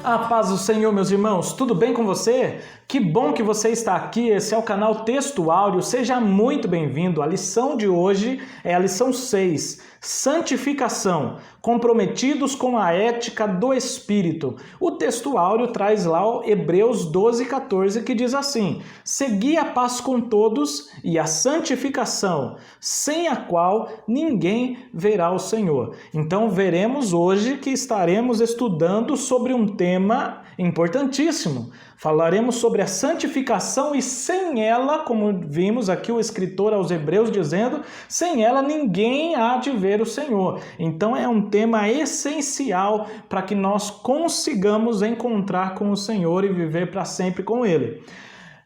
A paz do Senhor, meus irmãos, tudo bem com você? Que bom que você está aqui, esse é o canal Texto Áureo, seja muito bem-vindo. A lição de hoje é a lição 6, Santificação, comprometidos com a ética do Espírito. O Texto Áureo traz lá o Hebreus 12:14, que diz assim: segui a paz com todos e a santificação, sem a qual ninguém verá o Senhor. Então veremos hoje que estaremos estudando sobre um tema importantíssimo. Falaremos sobre a santificação e sem ela, como vimos aqui o escritor aos Hebreus dizendo, sem ela ninguém há de ver o Senhor. Então é um tema essencial para que nós consigamos encontrar com o Senhor e viver para sempre com Ele.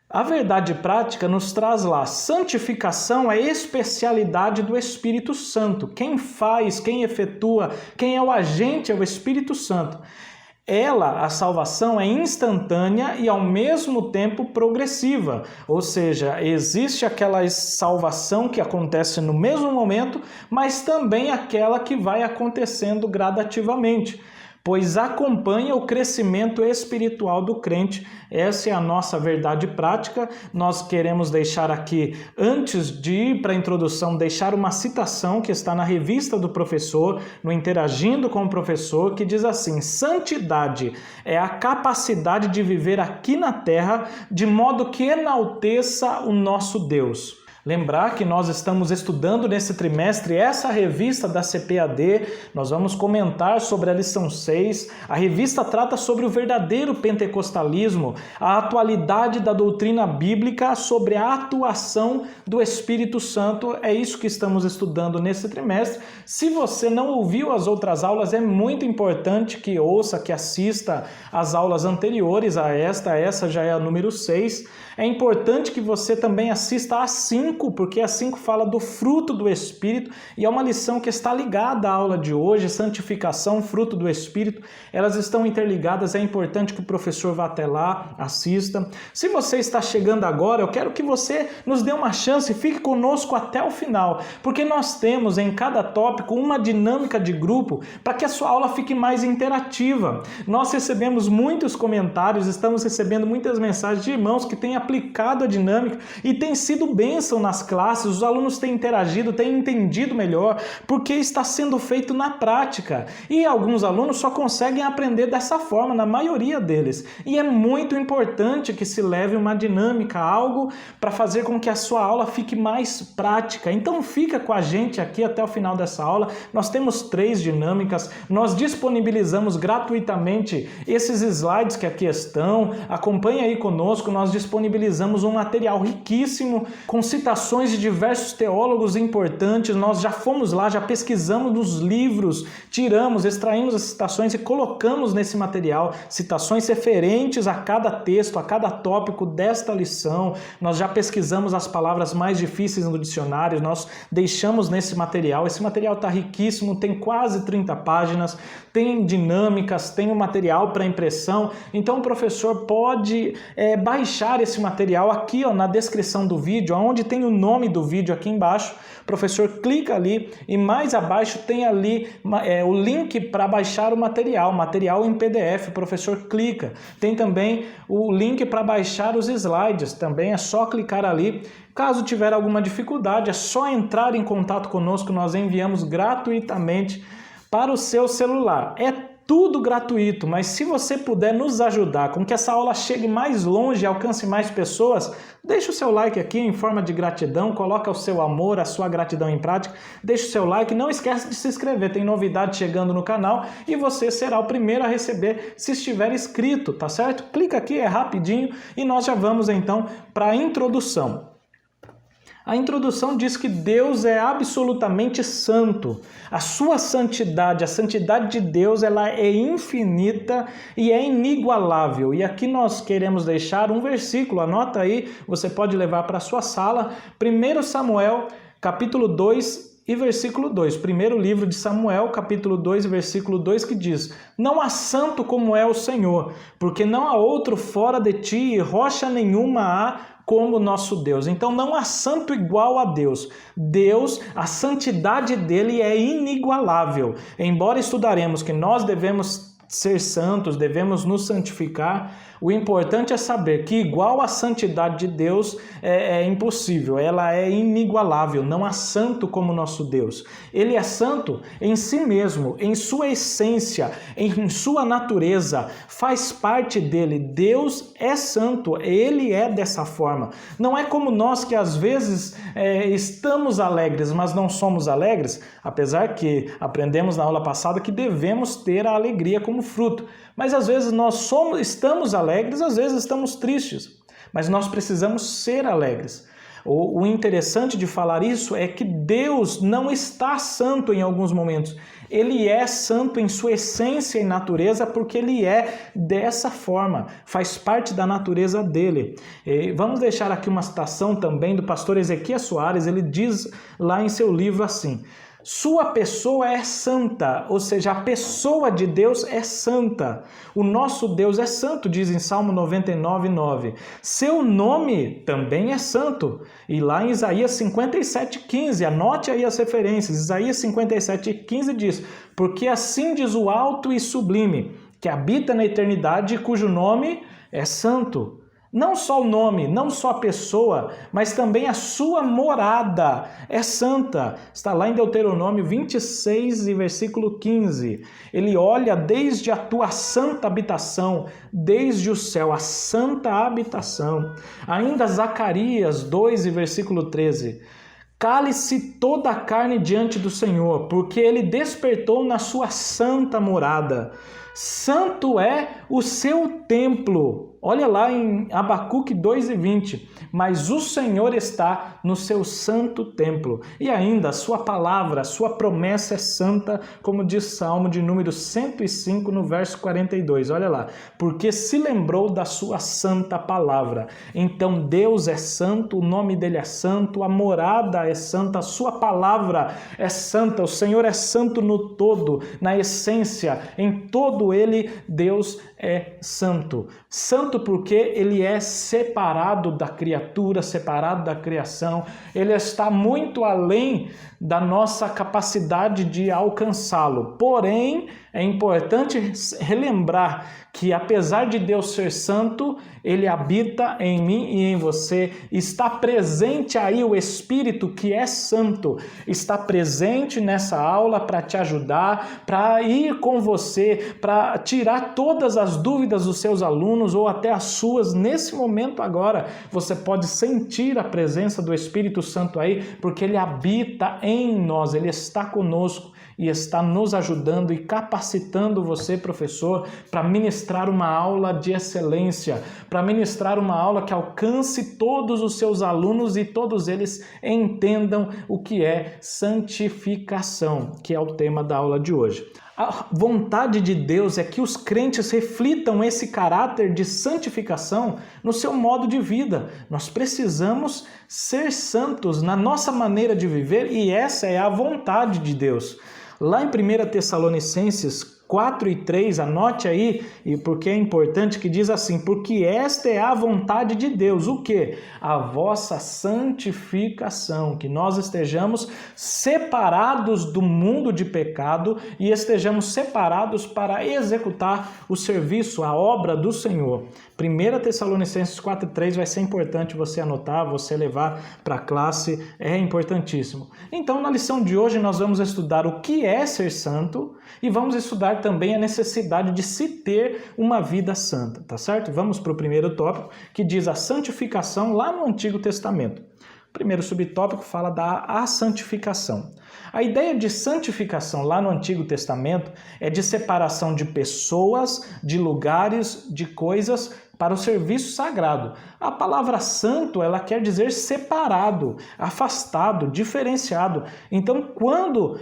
A verdade prática nos traz lá, santificação é especialidade do Espírito Santo. Quem faz, quem efetua, quem é o agente é o Espírito Santo. A salvação, é instantânea e ao mesmo tempo progressiva, ou seja, existe aquela salvação que acontece no mesmo momento, mas também aquela que vai acontecendo gradativamente, pois acompanha o crescimento espiritual do crente. Essa é a nossa verdade prática. Nós queremos deixar aqui, antes de ir para a introdução, deixar uma citação que está na revista do professor, no Interagindo com o Professor, que diz assim: santidade é a capacidade de viver aqui na terra de modo que enalteça o nosso Deus. Lembrar que nós estamos estudando nesse trimestre essa revista da CPAD, nós vamos comentar sobre a lição 6, a revista trata sobre o verdadeiro pentecostalismo, a atualidade da doutrina bíblica sobre a atuação do Espírito Santo, é isso que estamos estudando nesse trimestre. Se você não ouviu as outras aulas, é muito importante que ouça, que assista às aulas anteriores a essa já é a número 6. É importante que você também assista a 5, porque a 5 fala do fruto do Espírito e é uma lição que está ligada à aula de hoje, santificação, fruto do Espírito. Elas estão interligadas, é importante que o professor vá até lá, assista. Se você está chegando agora, eu quero que você nos dê uma chance e fique conosco até o final, porque nós temos em cada tópico uma dinâmica de grupo para que a sua aula fique mais interativa. Nós recebemos muitos comentários, estamos recebendo muitas mensagens de irmãos que têm aplicado a dinâmica e tem sido bênção nas classes, os alunos têm interagido, têm entendido melhor, porque está sendo feito na prática. E alguns alunos só conseguem aprender dessa forma, na maioria deles. E é muito importante que se leve uma dinâmica, algo para fazer com que a sua aula fique mais prática. Então fica com a gente aqui até o final dessa aula. Nós temos 3 dinâmicas, nós disponibilizamos gratuitamente esses slides que aqui estão, acompanhe aí conosco, nós disponibilizamos um material riquíssimo com citações de diversos teólogos importantes. Nós já fomos lá, já pesquisamos nos livros, extraímos as citações e colocamos nesse material citações referentes a cada texto, a cada tópico desta lição. Nós já pesquisamos as palavras mais difíceis no dicionário, nós deixamos nesse material. Esse material está riquíssimo, tem quase 30 páginas, tem dinâmicas, tem um material para impressão. Então o professor pode baixar esse material aqui na descrição do vídeo, onde tem o nome do vídeo aqui embaixo. O professor clica ali e mais abaixo tem ali o link para baixar o material em PDF. O professor clica. Tem também o link para baixar os slides, também é só clicar ali. Caso tiver alguma dificuldade, é só entrar em contato conosco, nós enviamos gratuitamente para o seu celular. É tudo gratuito, mas se você puder nos ajudar com que essa aula chegue mais longe e alcance mais pessoas, deixa o seu like aqui em forma de gratidão, coloca o seu amor, a sua gratidão em prática, deixa o seu like, não esquece de se inscrever, tem novidade chegando no canal e você será o primeiro a receber se estiver inscrito, tá certo? Clica aqui, é rapidinho e nós já vamos então para a introdução. A introdução diz que Deus é absolutamente santo. A sua santidade, a santidade de Deus, ela é infinita e é inigualável. E aqui nós queremos deixar um versículo, anota aí, você pode levar para a sua sala. 1 Samuel, capítulo 2 e versículo 2. Primeiro livro de Samuel, capítulo 2 e versículo 2, que diz: não há santo como é o Senhor, porque não há outro fora de ti e rocha nenhuma há como nosso Deus. Então não há santo igual a Deus. Deus, a santidade dele é inigualável. Embora estudaremos que nós devemos ser santos, devemos nos santificar. O importante é saber que igual à santidade de Deus é impossível, ela é inigualável, não há santo como nosso Deus. Ele é santo em si mesmo, em sua essência, em sua natureza, faz parte dele. Deus é santo, ele é dessa forma. Não é como nós que às vezes estamos alegres, mas não somos alegres, apesar que aprendemos na aula passada que devemos ter a alegria como fruto. Mas às vezes nós estamos alegres, às vezes estamos tristes, mas nós precisamos ser alegres. O interessante de falar isso é que Deus não está santo em alguns momentos. Ele é santo em sua essência e natureza porque ele é dessa forma, faz parte da natureza dele. E vamos deixar aqui uma citação também do pastor Ezequias Soares, ele diz lá em seu livro assim: sua pessoa é santa, ou seja, a pessoa de Deus é santa. O nosso Deus é santo, diz em Salmo 99:9. Seu nome também é santo. E lá em Isaías 57:15, anote aí as referências. Isaías 57:15 diz: porque assim diz o alto e sublime, que habita na eternidade e cujo nome é santo. Não só o nome, não só a pessoa, mas também a sua morada é santa. Está lá em Deuteronômio 26 e versículo 15. Ele olha desde a tua santa habitação, desde o céu, a santa habitação. Ainda Zacarias 2 e versículo 13. Cale-se toda a carne diante do Senhor, porque ele despertou na sua santa morada. Santo é o seu templo. Olha lá em Abacuque 2:20. Mas o Senhor está no seu santo templo. E ainda a sua palavra, a sua promessa é santa, como diz Salmo de número 105, no verso 42. Olha lá. Porque se lembrou da sua santa palavra. Então Deus é santo, o nome dele é santo, a morada é santa, a sua palavra é santa. O Senhor é santo no todo, na essência, em todo ele, Deus é santo. Santo porque ele é separado da criatura, separado da criação. Ele está muito além da nossa capacidade de alcançá-lo. Porém, é importante relembrar que apesar de Deus ser santo, ele habita em mim e em você. Está presente aí o Espírito que é santo. Está presente nessa aula para te ajudar, para ir com você, para tirar todas as dúvidas dos seus alunos ou até as suas. Nesse momento agora, você pode sentir a presença do Espírito Santo aí, porque ele habita em nós, ele está conosco e está nos ajudando e capacitando você, professor, para ministrar uma aula de excelência, para ministrar uma aula que alcance todos os seus alunos e todos eles entendam o que é santificação, que é o tema da aula de hoje. A vontade de Deus é que os crentes reflitam esse caráter de santificação no seu modo de vida. Nós precisamos ser santos na nossa maneira de viver e essa é a vontade de Deus. Lá em 1 Tessalonicenses 4:3, anote aí, e porque é importante, que diz assim: porque esta é a vontade de Deus, o quê? A vossa santificação, que nós estejamos separados do mundo de pecado e estejamos separados para executar o serviço, a obra do Senhor. 1 Tessalonicenses 4:3 vai ser importante você anotar, você levar para a classe, é importantíssimo. Então, na lição de hoje, nós vamos estudar o que é ser santo e vamos estudar também a necessidade de se ter uma vida santa, tá certo? Vamos para o primeiro tópico, que diz a santificação lá no Antigo Testamento. O primeiro subtópico fala da santificação. A ideia de santificação lá no Antigo Testamento é de separação de pessoas, de lugares, de coisas para o serviço sagrado. A palavra santo, ela quer dizer separado, afastado, diferenciado. Então, quando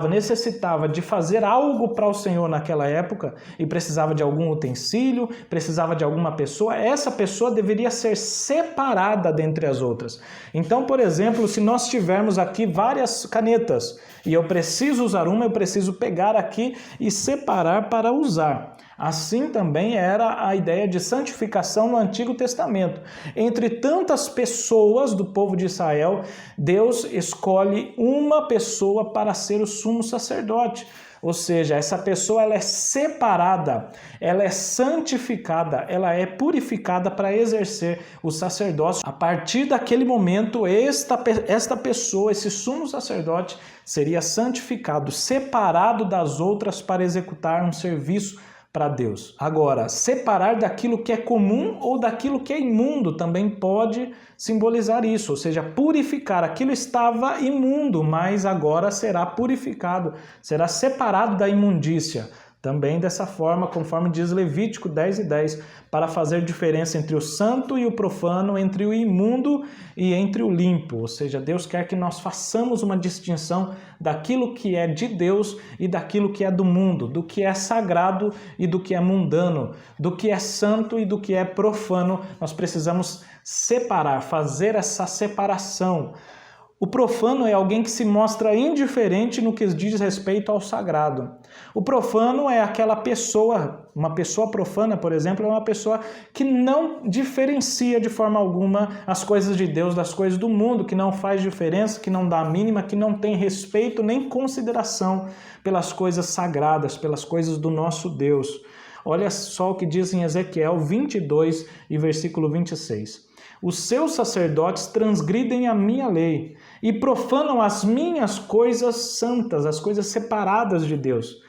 necessitava de fazer algo para o Senhor naquela época e precisava de algum utensílio, precisava de alguma pessoa, essa pessoa deveria ser separada dentre as outras. Então, por exemplo, se nós tivermos aqui várias canetas e eu preciso usar uma, eu preciso pegar aqui e separar para usar. Assim também era a ideia de santificação no Antigo Testamento. Entre tantas pessoas do povo de Israel, Deus escolhe uma pessoa para ser o sumo sacerdote. Ou seja, essa pessoa ela é separada, ela é santificada, ela é purificada para exercer o sacerdócio. A partir daquele momento, esta pessoa, esse sumo sacerdote, seria santificado, separado das outras para executar um serviço para Deus. Agora, separar daquilo que é comum ou daquilo que é imundo também pode simbolizar isso, ou seja, purificar. Aquilo estava imundo, mas agora será purificado, será separado da imundícia. Também dessa forma, conforme diz Levítico 10:10, para fazer diferença entre o santo e o profano, entre o imundo e entre o limpo. Ou seja, Deus quer que nós façamos uma distinção daquilo que é de Deus e daquilo que é do mundo, do que é sagrado e do que é mundano, do que é santo e do que é profano. Nós precisamos separar, fazer essa separação. O profano é alguém que se mostra indiferente no que diz respeito ao sagrado. O profano é aquela pessoa, uma pessoa profana, por exemplo, é uma pessoa que não diferencia de forma alguma as coisas de Deus das coisas do mundo, que não faz diferença, que não dá a mínima, que não tem respeito nem consideração pelas coisas sagradas, pelas coisas do nosso Deus. Olha só o que diz em Ezequiel 22 e versículo 26. Os seus sacerdotes transgridem a minha lei e profanam as minhas coisas santas, as coisas separadas de Deus.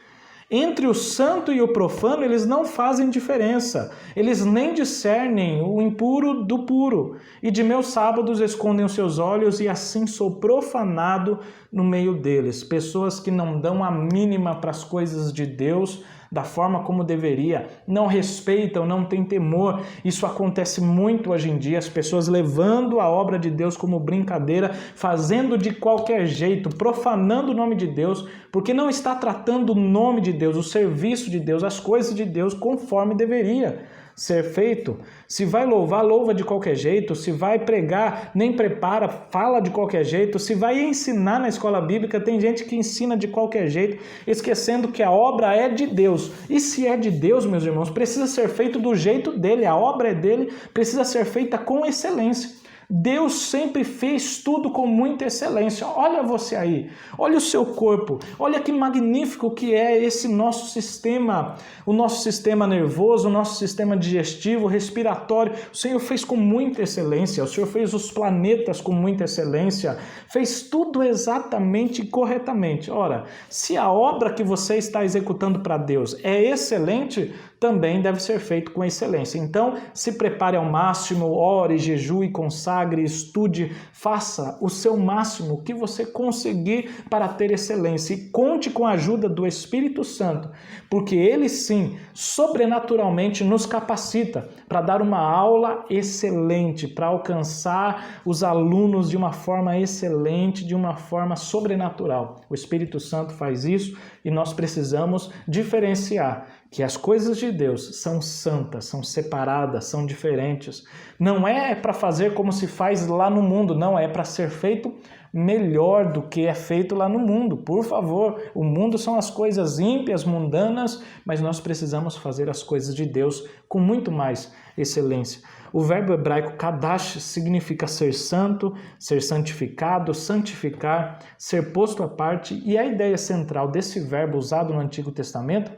Entre o santo e o profano, eles não fazem diferença. Eles nem discernem o impuro do puro. E de meus sábados escondem os seus olhos e assim sou profanado no meio deles. Pessoas que não dão a mínima para as coisas de Deus da forma como deveria, não respeitam, não têm temor. Isso acontece muito hoje em dia, as pessoas levando a obra de Deus como brincadeira, fazendo de qualquer jeito, profanando o nome de Deus, porque não está tratando o nome de Deus, o serviço de Deus, as coisas de Deus conforme deveria ser feito. Se vai louvar, louva de qualquer jeito. Se vai pregar, nem prepara, fala de qualquer jeito. Se vai ensinar na escola bíblica, tem gente que ensina de qualquer jeito, esquecendo que a obra é de Deus. E se é de Deus, meus irmãos, precisa ser feito do jeito dele, a obra é dele, precisa ser feita com excelência. Deus sempre fez tudo com muita excelência. Olha você aí, olha o seu corpo, olha que magnífico que é esse nosso sistema, o nosso sistema nervoso, o nosso sistema digestivo, respiratório. O Senhor fez com muita excelência, o Senhor fez os planetas com muita excelência, fez tudo exatamente e corretamente. Ora, se a obra que você está executando para Deus é excelente, também deve ser feito com excelência. Então, se prepare ao máximo, ore, jejue, consagre, estude, faça o seu máximo que você conseguir para ter excelência e conte com a ajuda do Espírito Santo, porque ele sim, sobrenaturalmente nos capacita para dar uma aula excelente, para alcançar os alunos de uma forma excelente, de uma forma sobrenatural. O Espírito Santo faz isso e nós precisamos diferenciar que as coisas de Deus são santas, são separadas, são diferentes. Não é para fazer como se faz lá no mundo, não, é para ser feito melhor do que é feito lá no mundo. Por favor, o mundo são as coisas ímpias, mundanas, mas nós precisamos fazer as coisas de Deus com muito mais excelência. O verbo hebraico kadash significa ser santo, ser santificado, santificar, ser posto à parte, e a ideia central desse verbo usado no Antigo Testamento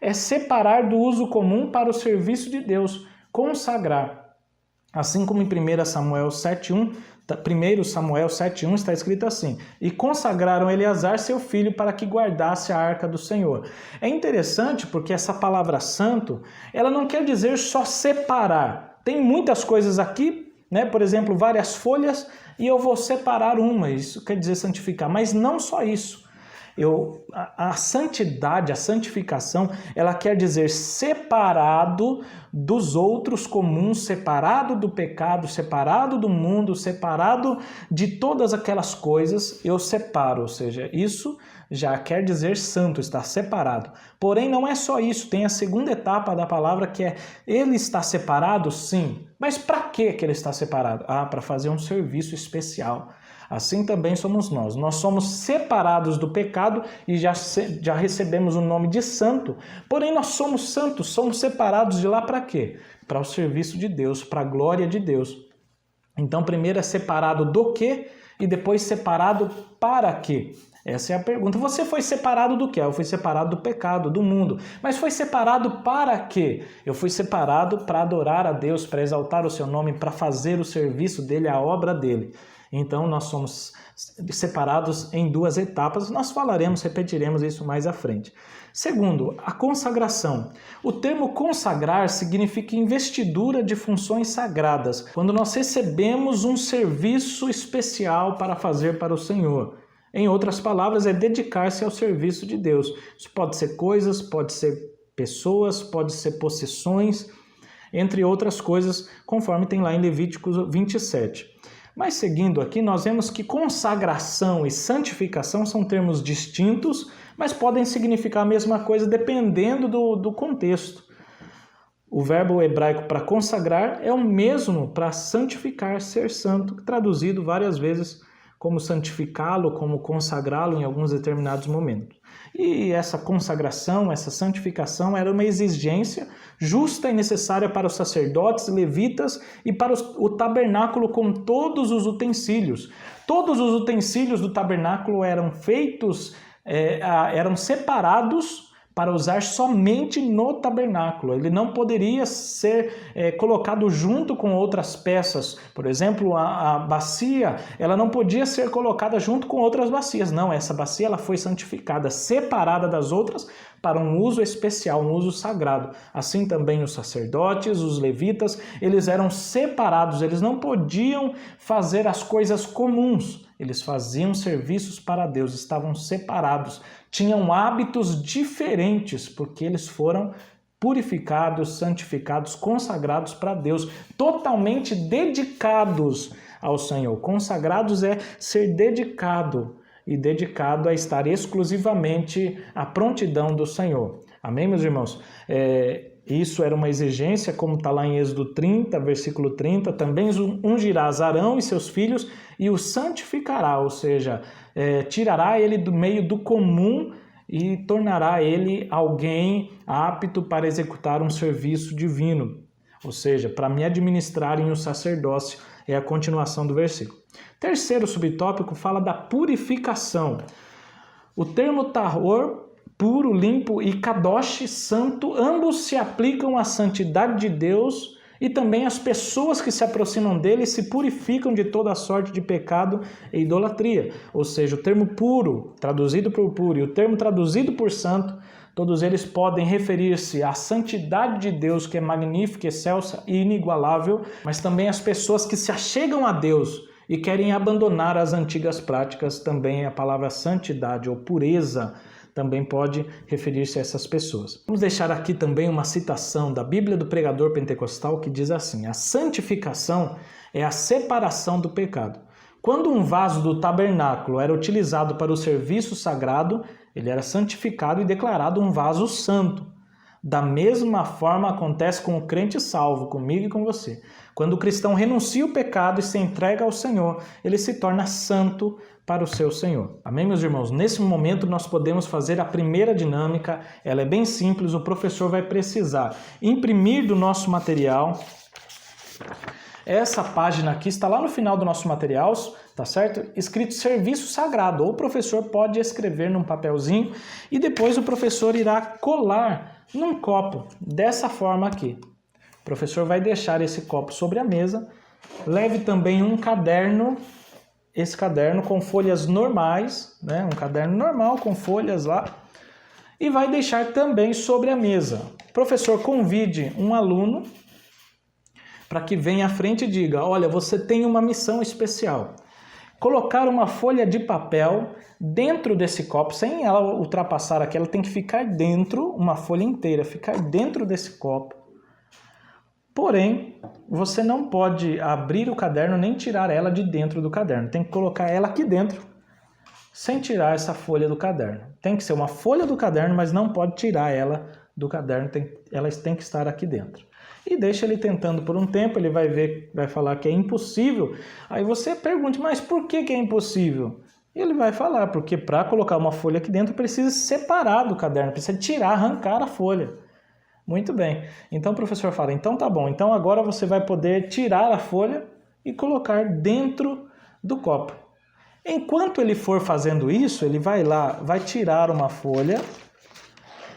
é separar do uso comum para o serviço de Deus, consagrar. Assim como em 1 Samuel 7:1 está escrito assim: e consagraram Eleazar seu filho para que guardasse a arca do Senhor. É interessante porque essa palavra santo, ela não quer dizer só separar. Tem muitas coisas aqui, né? Por exemplo, várias folhas, e eu vou separar uma, isso quer dizer santificar, mas não só isso. A santidade, a santificação, ela quer dizer separado dos outros comuns, separado do pecado, separado do mundo, separado de todas aquelas coisas, eu separo, ou seja, isso já quer dizer santo, está separado. Porém, não é só isso, tem a segunda etapa da palavra que é, ele está separado? Sim. Mas para que ele está separado? Para fazer um serviço especial. Assim também somos nós. Nós somos separados do pecado e já recebemos o nome de santo. Porém, nós somos santos, somos separados de lá para quê? Para o serviço de Deus, para a glória de Deus. Então, primeiro é separado do quê e depois separado para quê? Essa é a pergunta. Você foi separado do quê? Eu fui separado do pecado, do mundo. Mas foi separado para quê? Eu fui separado para adorar a Deus, para exaltar o seu nome, para fazer o serviço dele, a obra dele. Então nós somos separados em duas etapas. Nós falaremos, repetiremos isso mais à frente. Segundo, a consagração. O termo consagrar significa investidura de funções sagradas, quando nós recebemos um serviço especial para fazer para o Senhor. Em outras palavras, é dedicar-se ao serviço de Deus. Isso pode ser coisas, pode ser pessoas, pode ser possessões, entre outras coisas, conforme tem lá em Levíticos 27. Mas seguindo aqui, nós vemos que consagração e santificação são termos distintos, mas podem significar a mesma coisa dependendo do contexto. O verbo hebraico para consagrar é o mesmo para santificar, ser santo, traduzido várias vezes como santificá-lo, como consagrá-lo em alguns determinados momentos. E essa consagração, essa santificação era uma exigência justa e necessária para os sacerdotes, levitas e para o tabernáculo com todos os utensílios. Todos os utensílios do tabernáculo eram eram separados para usar somente no tabernáculo. Ele não poderia ser colocado junto com outras peças. Por exemplo, a bacia, ela não podia ser colocada junto com outras bacias. Não, essa bacia ela foi santificada, separada das outras para um uso especial, um uso sagrado. Assim também os sacerdotes, os levitas, eles eram separados, eles não podiam fazer as coisas comuns. Eles faziam serviços para Deus, estavam separados, tinham hábitos diferentes, porque eles foram purificados, santificados, consagrados para Deus, totalmente dedicados ao Senhor. Consagrados é ser dedicado, e dedicado a estar exclusivamente à prontidão do Senhor. Amém, meus irmãos? Isso era uma exigência, como está lá em Êxodo 30, versículo 30, também ungirás Arão e seus filhos e o santificará, ou seja, tirará ele do meio do comum e tornará ele alguém apto para executar um serviço divino, ou seja, para me administrarem o sacerdócio, é a continuação do versículo. Terceiro subtópico fala da purificação. O termo tahor, puro, limpo, e kadosh, santo, ambos se aplicam à santidade de Deus e também às pessoas que se aproximam dele se purificam de toda a sorte de pecado e idolatria. Ou seja, o termo puro, traduzido por puro, e o termo traduzido por santo, todos eles podem referir-se à santidade de Deus, que é magnífica, excelsa e inigualável, mas também às pessoas que se achegam a Deus e querem abandonar as antigas práticas. Também a palavra santidade ou pureza também pode referir-se a essas pessoas. Vamos deixar aqui também uma citação da Bíblia do Pregador Pentecostal que diz assim: a santificação é a separação do pecado. Quando um vaso do tabernáculo era utilizado para o serviço sagrado, ele era santificado e declarado um vaso santo. Da mesma forma acontece com o crente salvo, comigo e com você. Quando o cristão renuncia o pecado e se entrega ao Senhor, ele se torna santo para o seu Senhor. Amém, meus irmãos? Nesse momento nós podemos fazer a primeira dinâmica, ela é bem simples, o professor vai precisar imprimir do nosso material. Essa página aqui está lá no final do nosso material, tá certo? Escrito serviço sagrado, ou o professor pode escrever num papelzinho e depois o professor irá colar num copo, dessa forma aqui. O professor vai deixar esse copo sobre a mesa, leve também um caderno, esse caderno com folhas normais, né? Um caderno normal com folhas lá, e vai deixar também sobre a mesa. O professor convide um aluno para que venha à frente e diga: olha, você tem uma missão especial. Colocar uma folha de papel dentro desse copo, sem ela ultrapassar aqui, ela tem que ficar dentro, uma folha inteira, ficar dentro desse copo. Porém, você não pode abrir o caderno nem tirar ela de dentro do caderno. Tem que colocar ela aqui dentro, sem tirar essa folha do caderno. Tem que ser uma folha do caderno, mas não pode tirar ela do caderno, elas têm que estar aqui dentro. E deixa ele tentando por um tempo, ele vai ver, vai falar que é impossível. Aí você pergunta, mas por que é impossível? Ele vai falar, porque para colocar uma folha aqui dentro precisa separar do caderno, precisa tirar, arrancar a folha. Muito bem. Então o professor fala, então tá bom, então agora você vai poder tirar a folha e colocar dentro do copo. Enquanto ele for fazendo isso, ele vai lá, vai tirar uma folha.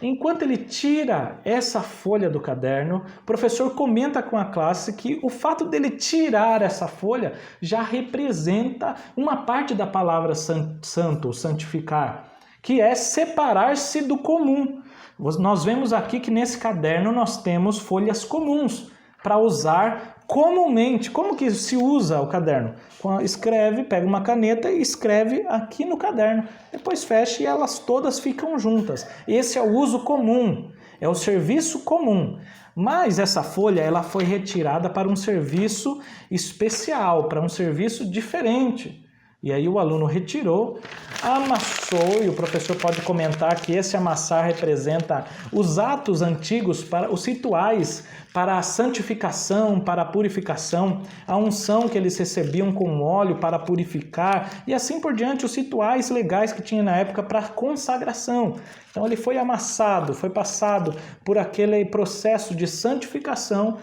Enquanto ele tira essa folha do caderno, o professor comenta com a classe que o fato dele tirar essa folha já representa uma parte da palavra santo, santificar, que é separar-se do comum. Nós vemos aqui que nesse caderno nós temos folhas comuns para usar comumente. Como que se usa o caderno? Escreve, pega uma caneta e escreve aqui no caderno. Depois fecha e elas todas ficam juntas. Esse é o uso comum, é o serviço comum. Mas essa folha ela foi retirada para um serviço especial, para um serviço diferente. E aí o aluno retirou, amassou, e o professor pode comentar que esse amassar representa os atos antigos, os rituais para a santificação, para a purificação, a unção que eles recebiam com óleo para purificar e assim por diante, os rituais legais que tinha na época para consagração. Então ele foi amassado, foi passado por aquele processo de santificação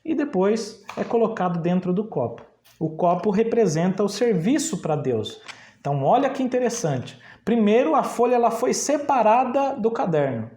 e depois é colocado dentro do copo. O copo representa o serviço para Deus. Então, olha que interessante. Primeiro, a folha ela foi separada do caderno.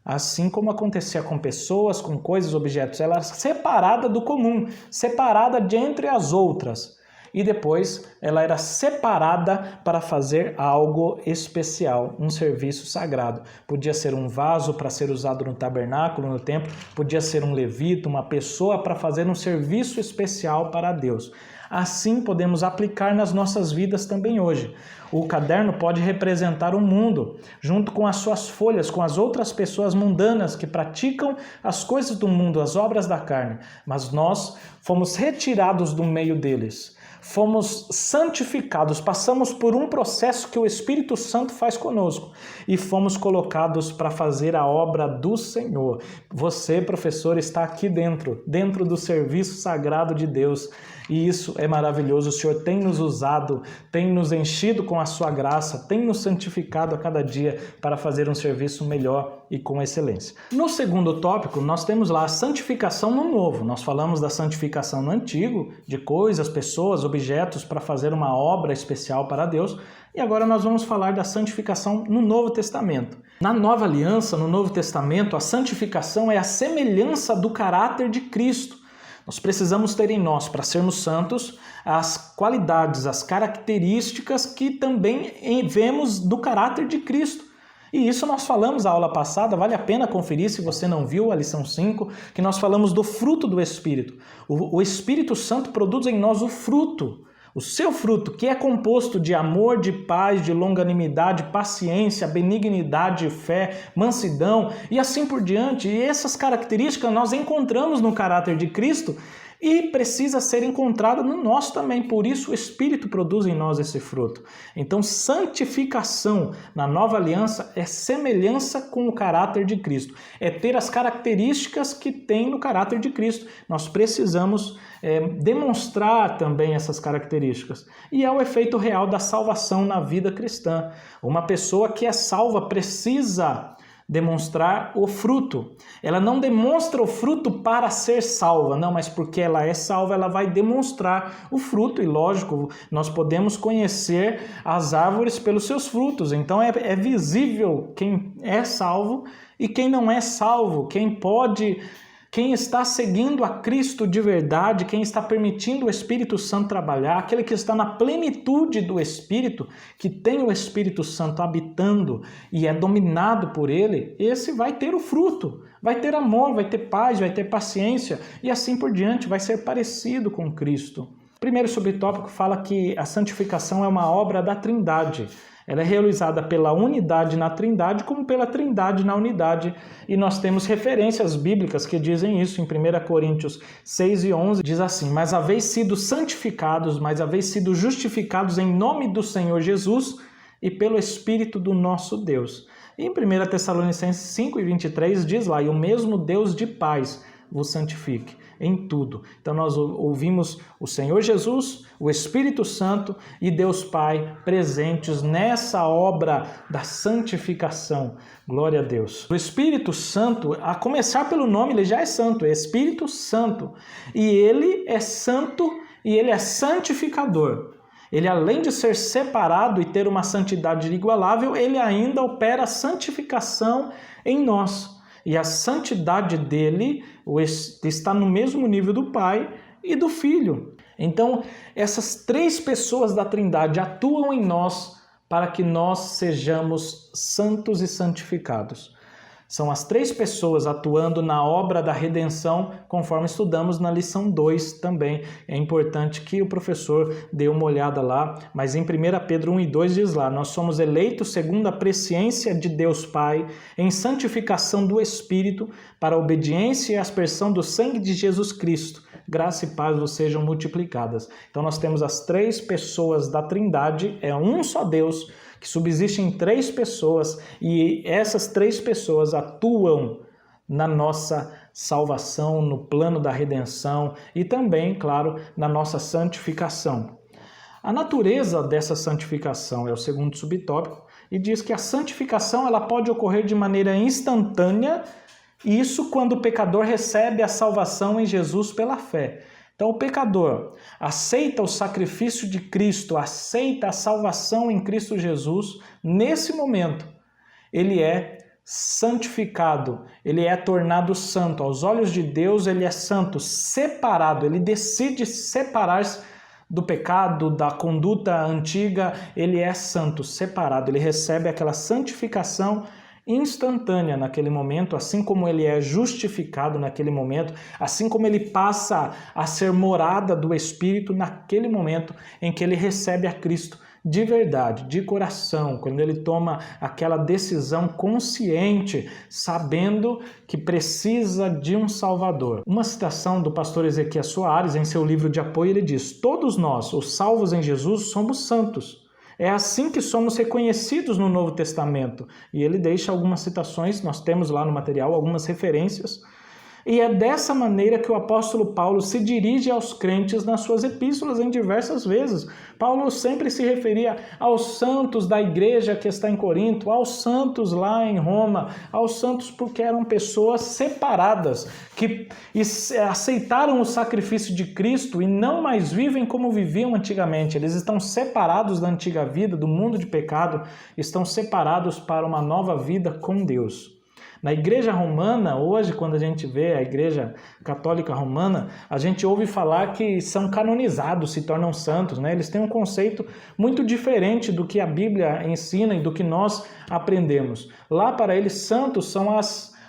Assim como acontecia com pessoas, com coisas, objetos. Ela era separada do comum, separada de entre as outras. E depois, ela era separada para fazer algo especial, um serviço sagrado. Podia ser um vaso para ser usado no tabernáculo, no templo. Podia ser um levita, uma pessoa para fazer um serviço especial para Deus. Assim podemos aplicar nas nossas vidas também hoje. O caderno pode representar o mundo, junto com as suas folhas, com as outras pessoas mundanas que praticam as coisas do mundo, as obras da carne. Mas nós fomos retirados do meio deles. Fomos santificados, passamos por um processo que o Espírito Santo faz conosco e fomos colocados para fazer a obra do Senhor. Você, professor, está aqui dentro do serviço sagrado de Deus. E isso é maravilhoso. O Senhor tem nos usado, tem nos enchido com a sua graça, tem nos santificado a cada dia para fazer um serviço melhor e com excelência. No segundo tópico, nós temos lá a santificação no novo. Nós falamos da santificação no antigo, de coisas, pessoas, objetos para fazer uma obra especial para Deus. E agora nós vamos falar da santificação no Novo Testamento. Na Nova Aliança, no Novo Testamento, a santificação é a semelhança do caráter de Cristo. Nós precisamos ter em nós, para sermos santos, as qualidades, as características que também vemos do caráter de Cristo. E isso nós falamos na aula passada, vale a pena conferir se você não viu a lição 5, que nós falamos do fruto do Espírito. O Espírito Santo produz em nós o fruto. O seu fruto, que é composto de amor, de paz, de longanimidade, paciência, benignidade, fé, mansidão e assim por diante. E essas características nós encontramos no caráter de Cristo e precisa ser encontrada no nosso também. Por isso o Espírito produz em nós esse fruto. Então, santificação na nova aliança é semelhança com o caráter de Cristo. É ter as características que tem no caráter de Cristo. Nós precisamos demonstrar também essas características. E é o efeito real da salvação na vida cristã. Uma pessoa que é salva precisa demonstrar o fruto. Ela não demonstra o fruto para ser salva, não, mas porque ela é salva, ela vai demonstrar o fruto. E lógico, nós podemos conhecer as árvores pelos seus frutos. Então é visível quem é salvo e quem não é salvo, quem está seguindo a Cristo de verdade, quem está permitindo o Espírito Santo trabalhar, aquele que está na plenitude do Espírito, que tem o Espírito Santo habitando e é dominado por ele, esse vai ter o fruto, vai ter amor, vai ter paz, vai ter paciência e assim por diante, vai ser parecido com Cristo. O primeiro subtópico fala que a santificação é uma obra da Trindade. Ela é realizada pela unidade na Trindade, como pela Trindade na unidade. E nós temos referências bíblicas que dizem isso. Em 1 Coríntios 6 e 11, diz assim: Mas haveis sido santificados, mas haveis sido justificados em nome do Senhor Jesus e pelo Espírito do nosso Deus. E em 1 Tessalonicenses 5 e 23 diz lá: E o mesmo Deus de paz vos santifique em tudo. Então nós ouvimos o Senhor Jesus, o Espírito Santo e Deus Pai presentes nessa obra da santificação. Glória a Deus. O Espírito Santo, a começar pelo nome, ele já é santo, é Espírito Santo. E ele é santo e ele é santificador. Ele, além de ser separado e ter uma santidade inigualável, ele ainda opera a santificação em nós. E a santidade dele está no mesmo nível do Pai e do Filho. Então, essas três pessoas da Trindade atuam em nós para que nós sejamos santos e santificados. São as três pessoas atuando na obra da redenção, conforme estudamos na lição 2 também. É importante que o professor dê uma olhada lá, mas em 1 Pedro 1 e 2 diz lá: nós somos eleitos segundo a presciência de Deus Pai, em santificação do Espírito, para a obediência e aspersão do sangue de Jesus Cristo. Graça e paz vos sejam multiplicadas. Então nós temos as três pessoas da Trindade, é um só Deus, que subsiste em três pessoas, e essas três pessoas atuam na nossa salvação, no plano da redenção e também, claro, na nossa santificação. A natureza dessa santificação é o segundo subtópico, e diz que a santificação ela pode ocorrer de maneira instantânea, isso quando o pecador recebe a salvação em Jesus pela fé. Então o pecador aceita o sacrifício de Cristo, aceita a salvação em Cristo Jesus, nesse momento ele é santificado, ele é tornado santo. Aos olhos de Deus ele é santo, separado, ele decide separar-se do pecado, da conduta antiga, ele é santo, separado, ele recebe aquela santificação instantânea naquele momento, assim como ele é justificado naquele momento, assim como ele passa a ser morada do Espírito naquele momento em que ele recebe a Cristo de verdade, de coração, quando ele toma aquela decisão consciente, sabendo que precisa de um Salvador. Uma citação do pastor Ezequias Soares, em seu livro de apoio, ele diz: todos nós, os salvos em Jesus, somos santos. É assim que somos reconhecidos no Novo Testamento. E ele deixa algumas citações, nós temos lá no material algumas referências. E é dessa maneira que o apóstolo Paulo se dirige aos crentes nas suas epístolas em diversas vezes. Paulo sempre se referia aos santos da igreja que está em Corinto, aos santos lá em Roma, aos santos porque eram pessoas separadas, que aceitaram o sacrifício de Cristo e não mais vivem como viviam antigamente. Eles estão separados da antiga vida, do mundo de pecado, estão separados para uma nova vida com Deus. Na igreja romana, hoje, quando a gente vê a igreja católica romana, a gente ouve falar que são canonizados, se tornam santos, né? Eles têm um conceito muito diferente do que a Bíblia ensina e do que nós aprendemos. Lá, para eles, santos são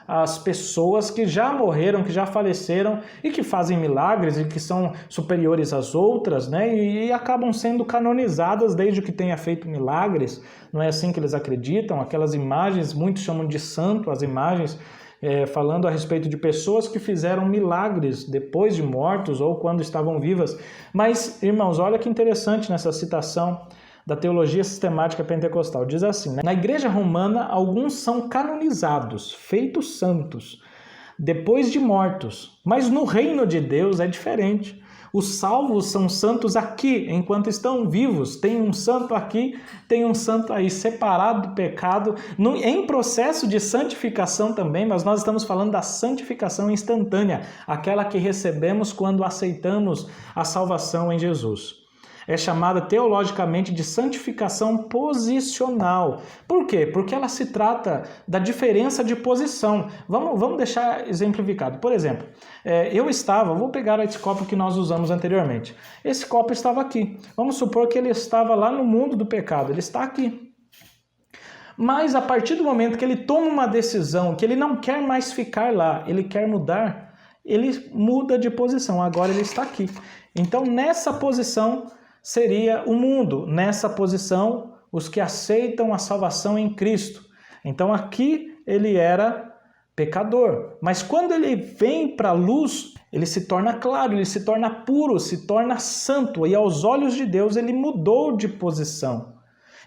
as pessoas que já morreram, que já faleceram e que fazem milagres e que são superiores às outras, né? E acabam sendo canonizadas desde que tenha feito milagres. Não é assim que eles acreditam? Aquelas imagens, muitos chamam de santo as imagens, falando a respeito de pessoas que fizeram milagres depois de mortos ou quando estavam vivas. Mas, irmãos, olha que interessante nessa citação da teologia sistemática pentecostal. Diz assim, né? Na igreja romana, alguns são canonizados, feitos santos, depois de mortos. Mas no reino de Deus é diferente. Os salvos são santos aqui, enquanto estão vivos. Tem um santo aqui, tem um santo aí, separado do pecado, em processo de santificação também, mas nós estamos falando da santificação instantânea, aquela que recebemos quando aceitamos a salvação em Jesus. É chamada teologicamente de santificação posicional. Por quê? Porque ela se trata da diferença de posição. Vamos deixar exemplificado. Por exemplo, vou pegar esse copo que nós usamos anteriormente. Esse copo estava aqui. Vamos supor que ele estava lá no mundo do pecado. Ele está aqui. Mas a partir do momento que ele toma uma decisão, que ele não quer mais ficar lá, ele quer mudar, ele muda de posição. Agora ele está aqui. Então, nessa posição seria o mundo, nessa posição, os que aceitam a salvação em Cristo. Então aqui ele era pecador, mas quando ele vem para a luz, ele se torna claro, ele se torna puro, se torna santo, e aos olhos de Deus ele mudou de posição.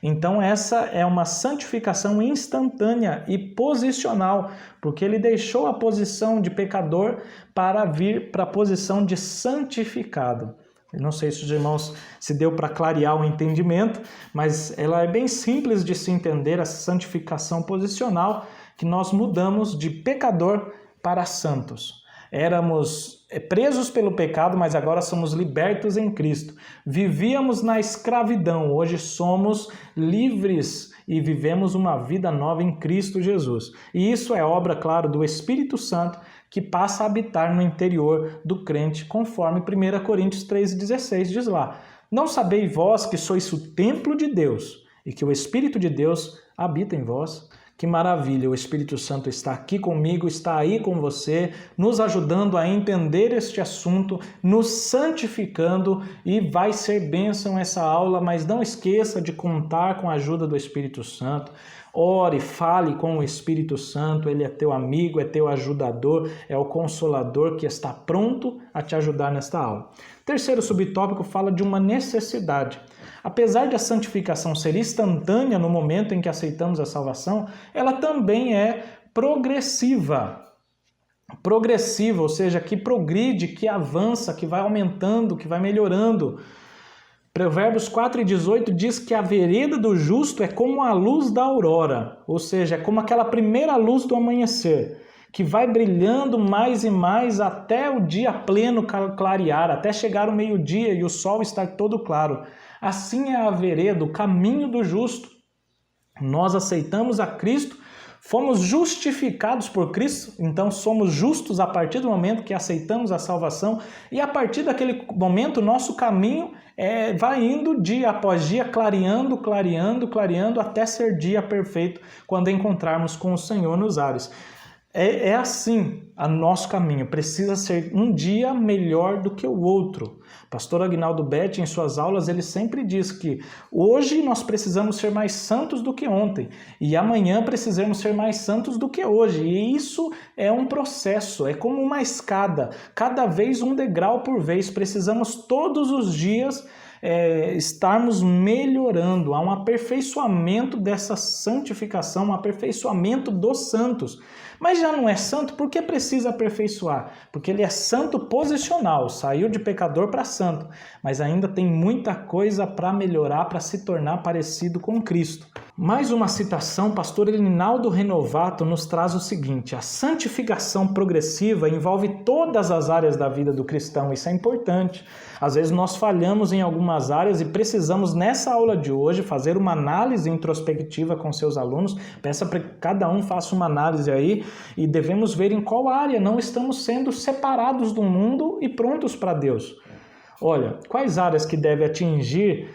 Então essa é uma santificação instantânea e posicional, porque ele deixou a posição de pecador para vir para a posição de santificado. Eu não sei se os irmãos se deu para clarear o entendimento, mas ela é bem simples de se entender, a santificação posicional, que nós mudamos de pecador para santos. Éramos presos pelo pecado, mas agora somos libertos em Cristo. Vivíamos na escravidão, hoje somos livres e vivemos uma vida nova em Cristo Jesus. E isso é obra, claro, do Espírito Santo, que passa a habitar no interior do crente, conforme 1 Coríntios 3,16 diz lá: não sabeis vós que sois o templo de Deus e que o Espírito de Deus habita em vós? Que maravilha, o Espírito Santo está aqui comigo, está aí com você, nos ajudando a entender este assunto, nos santificando, e vai ser bênção essa aula, mas não esqueça de contar com a ajuda do Espírito Santo. Ore, fale com o Espírito Santo, ele é teu amigo, é teu ajudador, é o consolador que está pronto a te ajudar nesta aula. Terceiro subtópico fala de uma necessidade. Apesar de a santificação ser instantânea no momento em que aceitamos a salvação, ela também é progressiva. Progressiva, ou seja, que progride, que avança, que vai aumentando, que vai melhorando. Provérbios 4,18 diz que a vereda do justo é como a luz da aurora, ou seja, é como aquela primeira luz do amanhecer, que vai brilhando mais e mais até o dia pleno clarear, até chegar o meio-dia e o sol estar todo claro. Assim é a vereda, o caminho do justo. Nós aceitamos a Cristo, fomos justificados por Cristo, então somos justos a partir do momento que aceitamos a salvação, e a partir daquele momento nosso caminho vai indo dia após dia, clareando, clareando, clareando, até ser dia perfeito, quando encontrarmos com o Senhor nos ares. É assim o nosso caminho, precisa ser um dia melhor do que o outro. Pastor Aguinaldo Betti, em suas aulas, ele sempre diz que hoje nós precisamos ser mais santos do que ontem e amanhã precisamos ser mais santos do que hoje. E isso é um processo, é como uma escada, cada vez um degrau por vez. Precisamos todos os dias estarmos melhorando, há um aperfeiçoamento dessa santificação, um aperfeiçoamento dos santos. Mas já não é santo, por que precisa aperfeiçoar? Porque ele é santo posicional, saiu de pecador para santo, mas ainda tem muita coisa para melhorar, para se tornar parecido com Cristo. Mais uma citação, pastor Elinaldo Renovato nos traz o seguinte: a santificação progressiva envolve todas as áreas da vida do cristão, isso é importante. Às vezes nós falhamos em algumas áreas e precisamos, nessa aula de hoje, fazer uma análise introspectiva com seus alunos. Peça para que cada um faça uma análise aí e devemos ver em qual área não estamos sendo separados do mundo e prontos para Deus. Olha, quais áreas que deve atingir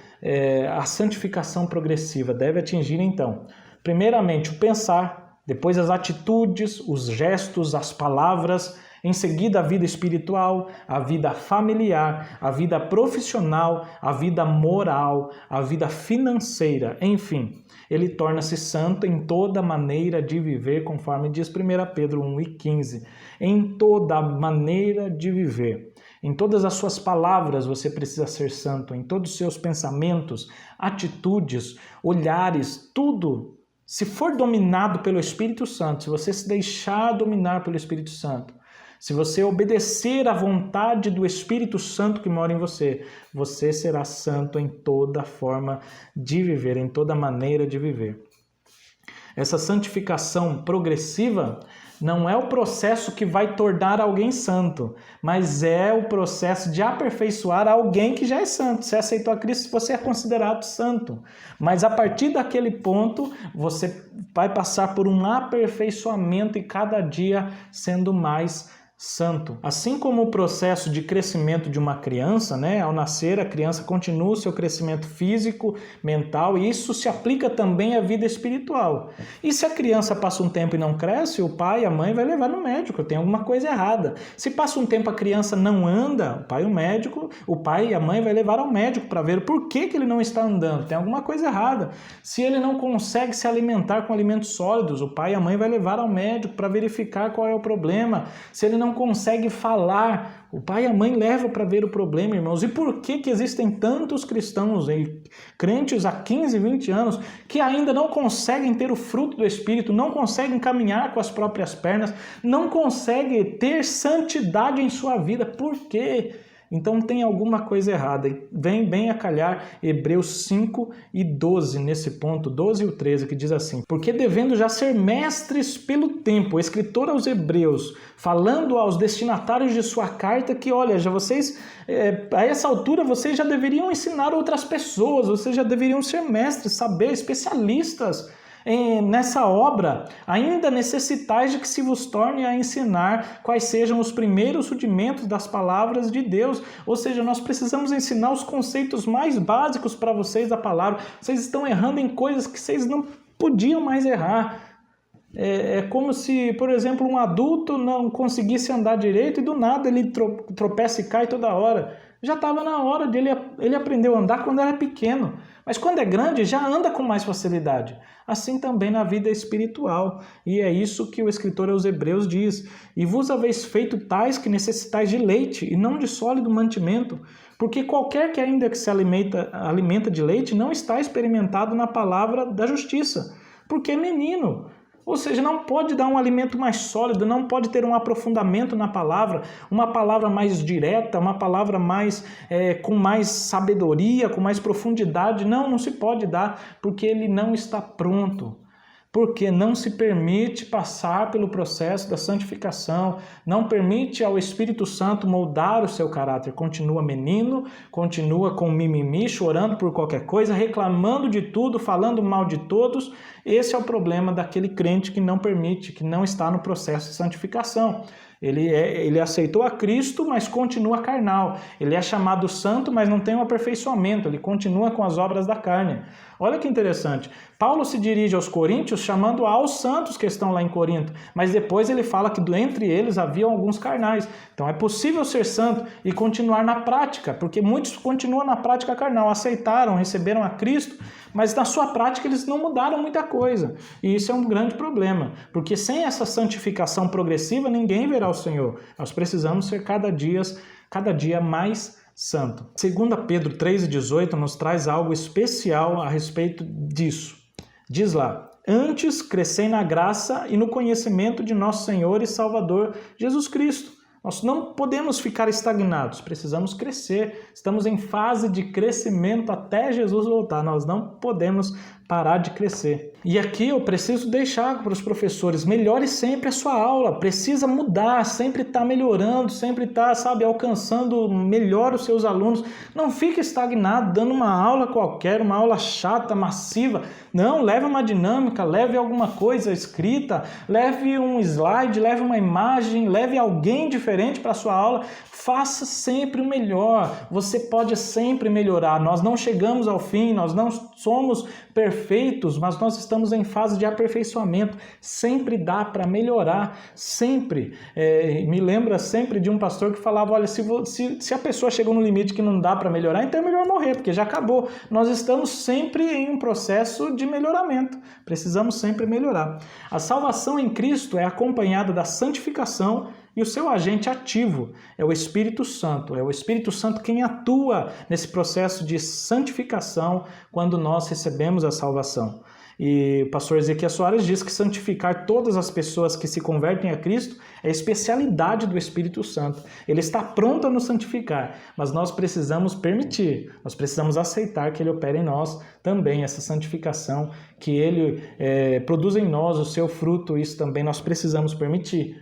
a santificação progressiva? Deve atingir, então, primeiramente o pensar, depois as atitudes, os gestos, as palavras, em seguida a vida espiritual, a vida familiar, a vida profissional, a vida moral, a vida financeira, enfim. Ele torna-se santo em toda maneira de viver, conforme diz 1 Pedro 1,15. Em toda maneira de viver. Em todas as suas palavras você precisa ser santo, em todos os seus pensamentos, atitudes, olhares, tudo. Se for dominado pelo Espírito Santo, se você se deixar dominar pelo Espírito Santo, se você obedecer à vontade do Espírito Santo que mora em você, você será santo em toda forma de viver, em toda maneira de viver. Essa santificação progressiva não é o processo que vai tornar alguém santo, mas é o processo de aperfeiçoar alguém que já é santo. Você aceitou a Cristo, você é considerado santo. Mas a partir daquele ponto, você vai passar por um aperfeiçoamento e cada dia sendo mais santo. Assim como o processo de crescimento de uma criança, ao nascer, a criança continua o seu crescimento físico, mental, e isso se aplica também à vida espiritual. E se a criança passa um tempo e não cresce, o pai e a mãe vai levar no médico, tem alguma coisa errada. Se passa um tempo a criança não anda, o pai e a mãe vai levar ao médico para ver por que ele não está andando, tem alguma coisa errada. Se ele não consegue se alimentar com alimentos sólidos, o pai e a mãe vai levar ao médico para verificar qual é o problema. Se ele não consegue falar, o pai e a mãe levam para ver o problema, irmãos. E por que existem tantos cristãos, crentes há 15, 20 anos, que ainda não conseguem ter o fruto do Espírito, não conseguem caminhar com as próprias pernas, não conseguem ter santidade em sua vida? Por quê? Então tem alguma coisa errada. Vem bem a calhar Hebreus 5 e 12, nesse ponto, 12 e o 13, que diz assim: porque devendo já ser mestres pelo tempo, o escritor aos Hebreus, falando aos destinatários de sua carta, que olha, já vocês, a essa altura vocês já deveriam ensinar outras pessoas, vocês já deveriam ser mestres, saber, especialistas nessa obra, ainda necessitais de que se vos torne a ensinar quais sejam os primeiros rudimentos das palavras de Deus. Ou seja, nós precisamos ensinar os conceitos mais básicos para vocês da palavra. Vocês estão errando em coisas que vocês não podiam mais errar. É como se, por exemplo, um adulto não conseguisse andar direito e do nada ele tropeça e cai toda hora. Já estava na hora dele, ele aprendeu a andar quando era pequeno, mas quando é grande já anda com mais facilidade. Assim também na vida espiritual, e é isso que o escritor aos Hebreus diz: e vos haveis feito tais que necessitais de leite e não de sólido mantimento, porque qualquer que ainda que se alimenta de leite não está experimentado na palavra da justiça, porque é menino. Ou seja, não pode dar um alimento mais sólido, não pode ter um aprofundamento na palavra, uma palavra mais direta, uma palavra mais com mais sabedoria, com mais profundidade. Não se pode dar, porque ele não está pronto. Porque não se permite passar pelo processo da santificação, não permite ao Espírito Santo moldar o seu caráter. Continua menino, continua com mimimi, chorando por qualquer coisa, reclamando de tudo, falando mal de todos. Esse é o problema daquele crente que não permite, que não está no processo de santificação. Ele aceitou a Cristo, mas continua carnal. Ele é chamado santo, mas não tem um aperfeiçoamento. Ele continua com as obras da carne. Olha que interessante. Paulo se dirige aos coríntios chamando aos santos que estão lá em Corinto, mas depois ele fala que entre eles havia alguns carnais. Então é possível ser santo e continuar na prática, porque muitos continuam na prática carnal, aceitaram, receberam a Cristo, mas na sua prática eles não mudaram muita coisa. E isso é um grande problema, porque sem essa santificação progressiva ninguém verá o Senhor. Nós precisamos ser cada dia mais santo. 2 Pedro 3,18 nos traz algo especial a respeito disso. Diz lá: antes crescei na graça e no conhecimento de nosso Senhor e Salvador Jesus Cristo. Nós não podemos ficar estagnados, precisamos crescer. Estamos em fase de crescimento até Jesus voltar. Nós não podemos parar de crescer. E aqui eu preciso deixar para os professores: melhore sempre a sua aula, precisa mudar, sempre está melhorando, sempre está, alcançando melhor os seus alunos. Não fique estagnado dando uma aula qualquer, uma aula chata, massiva. Não, leve uma dinâmica, leve alguma coisa escrita, leve um slide, leve uma imagem, leve alguém diferente para a sua aula. Faça sempre o melhor, você pode sempre melhorar. Nós não chegamos ao fim, nós não somos perfeitos, mas nós estamos em fase de aperfeiçoamento. Sempre dá para melhorar, sempre. Me lembra sempre de um pastor que falava: olha, se a pessoa chegou no limite que não dá para melhorar, então é melhor morrer, porque já acabou. Nós estamos sempre em um processo de melhoramento, precisamos sempre melhorar. A salvação em Cristo é acompanhada da santificação, e o seu agente ativo é o Espírito Santo. É o Espírito Santo quem atua nesse processo de santificação quando nós recebemos a salvação. E o pastor Ezequiel Soares diz que santificar todas as pessoas que se convertem a Cristo é especialidade do Espírito Santo. Ele está pronto a nos santificar, mas nós precisamos permitir, nós precisamos aceitar que Ele opera em nós também essa santificação, que Ele produz em nós o seu fruto. Isso também nós precisamos permitir.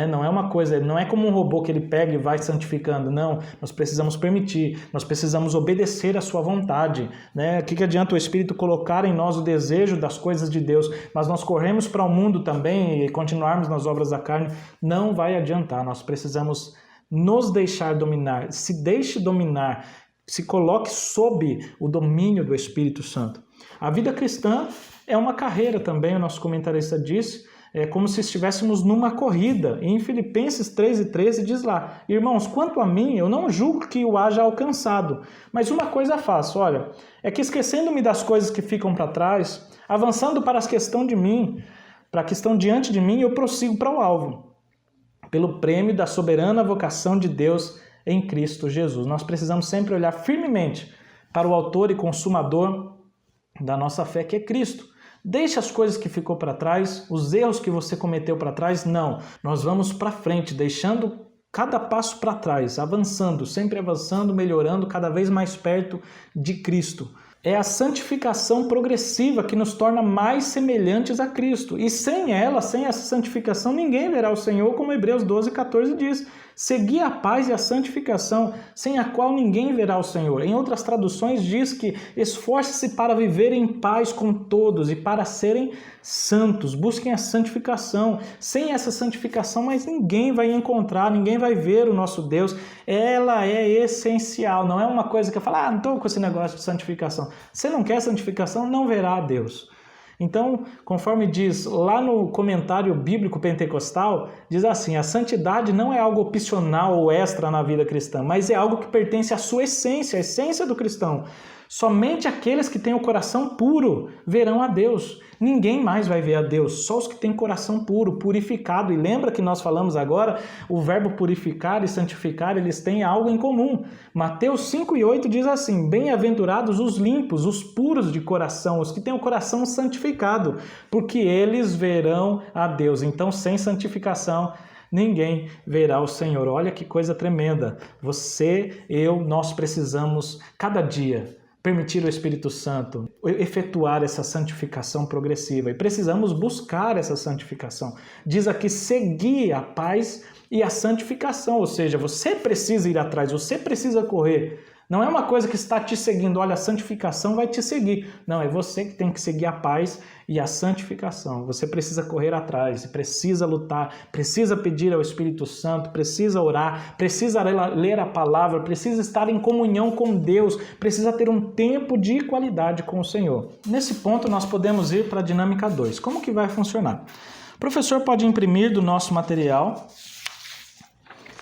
Não é uma coisa, não é como um robô que ele pega e vai santificando, não. Nós precisamos permitir, nós precisamos obedecer à sua vontade. O que adianta o Espírito colocar em nós o desejo das coisas de Deus, mas nós corremos para o mundo também e continuarmos nas obras da carne? Não vai adiantar, nós precisamos nos deixar dominar. Se deixe dominar, se coloque sob o domínio do Espírito Santo. A vida cristã é uma carreira também, o nosso comentarista disse. É como se estivéssemos numa corrida. E em Filipenses 3:13 diz lá: irmãos, quanto a mim, eu não julgo que o haja alcançado, mas uma coisa faço, olha, é que esquecendo-me das coisas que ficam para trás, avançando para a questão diante de mim, eu prossigo para o alvo, pelo prêmio da soberana vocação de Deus em Cristo Jesus. Nós precisamos sempre olhar firmemente para o autor e consumador da nossa fé, que é Cristo. Deixe as coisas que ficou para trás, os erros que você cometeu para trás, não. Nós vamos para frente, deixando cada passo para trás, avançando, sempre avançando, melhorando, cada vez mais perto de Cristo. É a santificação progressiva que nos torna mais semelhantes a Cristo. E sem ela, sem essa santificação, ninguém verá o Senhor, como Hebreus 12:14 diz. Segui a paz e a santificação, sem a qual ninguém verá o Senhor. Em outras traduções diz que esforce-se para viver em paz com todos e para serem santos. Busquem a santificação. Sem essa santificação, mas ninguém vai encontrar, ninguém vai ver o nosso Deus. Ela é essencial, não é uma coisa que eu falo, não estou com esse negócio de santificação. Você não quer santificação, não verá a Deus. Então, conforme diz lá no comentário bíblico pentecostal, diz assim, a santidade não é algo opcional ou extra na vida cristã, mas é algo que pertence à sua essência, a essência do cristão. Somente aqueles que têm o coração puro verão a Deus. Ninguém mais vai ver a Deus, só os que têm coração puro, purificado. E lembra que nós falamos agora, o verbo purificar e santificar, eles têm algo em comum. Mateus 5:8 diz assim, bem-aventurados os limpos, os puros de coração, os que têm o coração santificado, porque eles verão a Deus. Então, sem santificação, ninguém verá o Senhor. Olha que coisa tremenda. Você, eu, nós precisamos, cada dia, permitir o Espírito Santo efetuar essa santificação progressiva. E precisamos buscar essa santificação. Diz aqui, seguir a paz e a santificação. Ou seja, você precisa ir atrás, você precisa correr. Não é uma coisa que está te seguindo, olha, a santificação vai te seguir. Não, é você que tem que seguir a paz e a santificação. Você precisa correr atrás, precisa lutar, precisa pedir ao Espírito Santo, precisa orar, precisa ler a palavra, precisa estar em comunhão com Deus, precisa ter um tempo de qualidade com o Senhor. Nesse ponto, nós podemos ir para a dinâmica 2. Como que vai funcionar? O professor pode imprimir do nosso material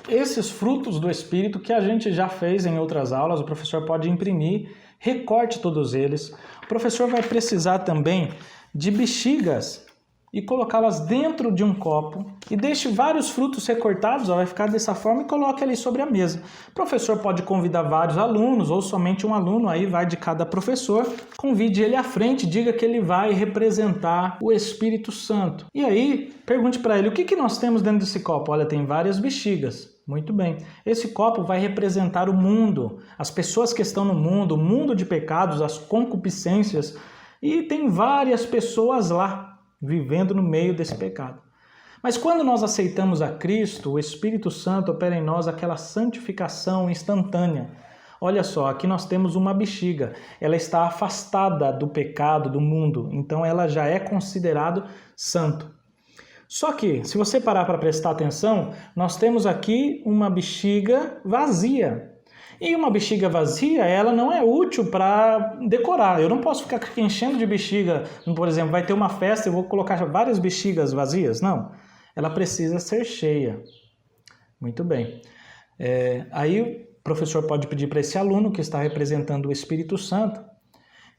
esses frutos do Espírito que a gente já fez em outras aulas, o professor pode imprimir, recorte todos eles. O professor vai precisar também de bexigas e colocá-las dentro de um copo e deixe vários frutos recortados, vai ficar dessa forma e coloque ali sobre a mesa. O professor pode convidar vários alunos ou somente um aluno, aí vai de cada professor. Convide ele à frente, diga que ele vai representar o Espírito Santo. E aí, pergunte para ele, o que nós temos dentro desse copo? Olha, tem várias bexigas. Muito bem. Esse copo vai representar o mundo, as pessoas que estão no mundo, o mundo de pecados, as concupiscências, e tem várias pessoas lá, vivendo no meio desse pecado. Mas quando nós aceitamos a Cristo, o Espírito Santo opera em nós aquela santificação instantânea. Olha só, aqui nós temos uma bexiga. Ela está afastada do pecado, do mundo. Então ela já é considerado santo. Só que, se você parar para prestar atenção, nós temos aqui uma bexiga vazia. E uma bexiga vazia, ela não é útil para decorar. Eu não posso ficar enchendo de bexiga, por exemplo, vai ter uma festa e eu vou colocar várias bexigas vazias. Não, ela precisa ser cheia. Muito bem. Aí o professor pode pedir para esse aluno que está representando o Espírito Santo,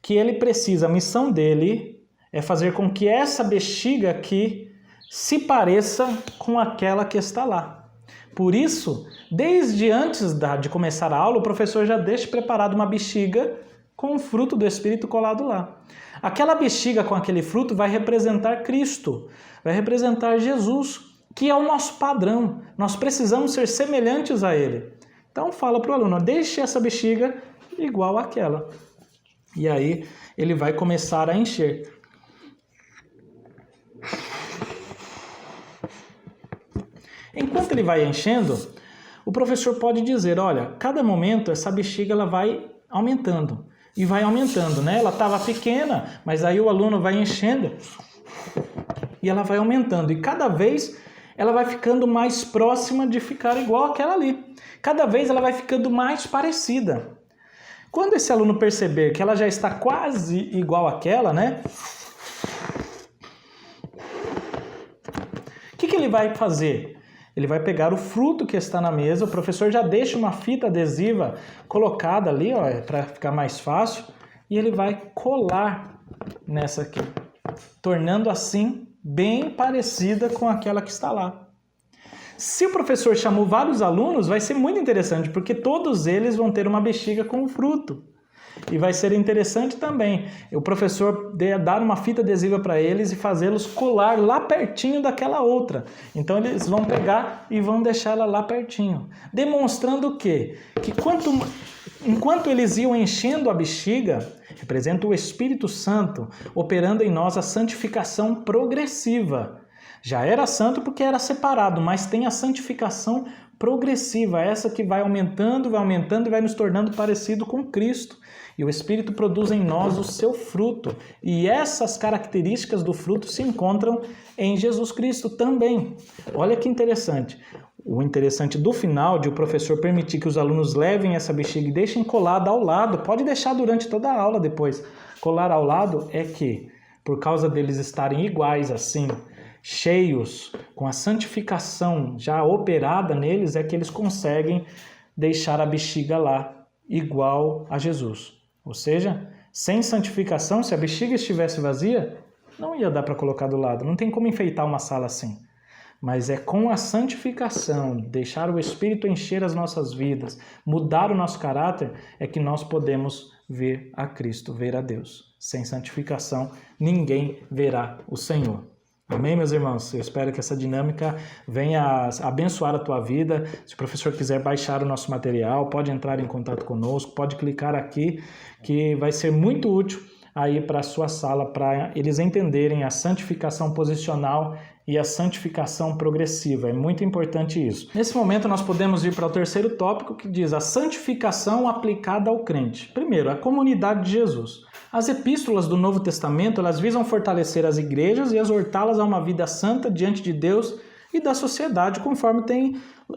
que ele precisa, a missão dele é fazer com que essa bexiga aqui se pareça com aquela que está lá. Por isso, desde antes de começar a aula, o professor já deixa preparado uma bexiga com o fruto do Espírito colado lá. Aquela bexiga com aquele fruto vai representar Cristo, vai representar Jesus, que é o nosso padrão. Nós precisamos ser semelhantes a Ele. Então fala para o aluno, deixe essa bexiga igual àquela. E aí ele vai começar a encher. Enquanto ele vai enchendo, o professor pode dizer, olha, cada momento essa bexiga ela vai aumentando. E vai aumentando, né? Ela estava pequena, mas aí o aluno vai enchendo e ela vai aumentando. E cada vez ela vai ficando mais próxima de ficar igual àquela ali. Cada vez ela vai ficando mais parecida. Quando esse aluno perceber que ela já está quase igual àquela, né? O que ele vai fazer? Ele vai pegar o fruto que está na mesa, o professor já deixa uma fita adesiva colocada ali, para ficar mais fácil, e ele vai colar nessa aqui, tornando assim bem parecida com aquela que está lá. Se o professor chamou vários alunos, vai ser muito interessante, porque todos eles vão ter uma bexiga com o fruto. E vai ser interessante também o professor dar uma fita adesiva para eles e fazê-los colar lá pertinho daquela outra. Então eles vão pegar e vão deixar ela lá pertinho. Demonstrando o quê? Que enquanto eles iam enchendo a bexiga, representa o Espírito Santo operando em nós a santificação progressiva. Já era santo porque era separado, mas tem a santificação progressiva, essa que vai aumentando e vai nos tornando parecido com Cristo. E o Espírito produz em nós o seu fruto. E essas características do fruto se encontram em Jesus Cristo também. Olha que interessante. O interessante do final, de o professor permitir que os alunos levem essa bexiga e deixem colada ao lado, pode deixar durante toda a aula depois, colar ao lado, é que, por causa deles estarem iguais assim, cheios, com a santificação já operada neles, é que eles conseguem deixar a bexiga lá, igual a Jesus. Ou seja, sem santificação, se a bexiga estivesse vazia, não ia dar para colocar do lado, não tem como enfeitar uma sala assim. Mas é com a santificação, deixar o Espírito encher as nossas vidas, mudar o nosso caráter, é que nós podemos ver a Cristo, ver a Deus. Sem santificação, ninguém verá o Senhor. Amém, meus irmãos? Eu espero que essa dinâmica venha abençoar a tua vida. Se o professor quiser baixar o nosso material, pode entrar em contato conosco, pode clicar aqui, que vai ser muito útil aí para a sua sala, para eles entenderem a santificação posicional e a santificação progressiva. É muito importante isso. Nesse momento nós podemos ir para o terceiro tópico, que diz a santificação aplicada ao crente. Primeiro, a comunidade de Jesus. As epístolas do Novo Testamento, elas visam fortalecer as igrejas e exortá-las a uma vida santa diante de Deus e da sociedade, conforme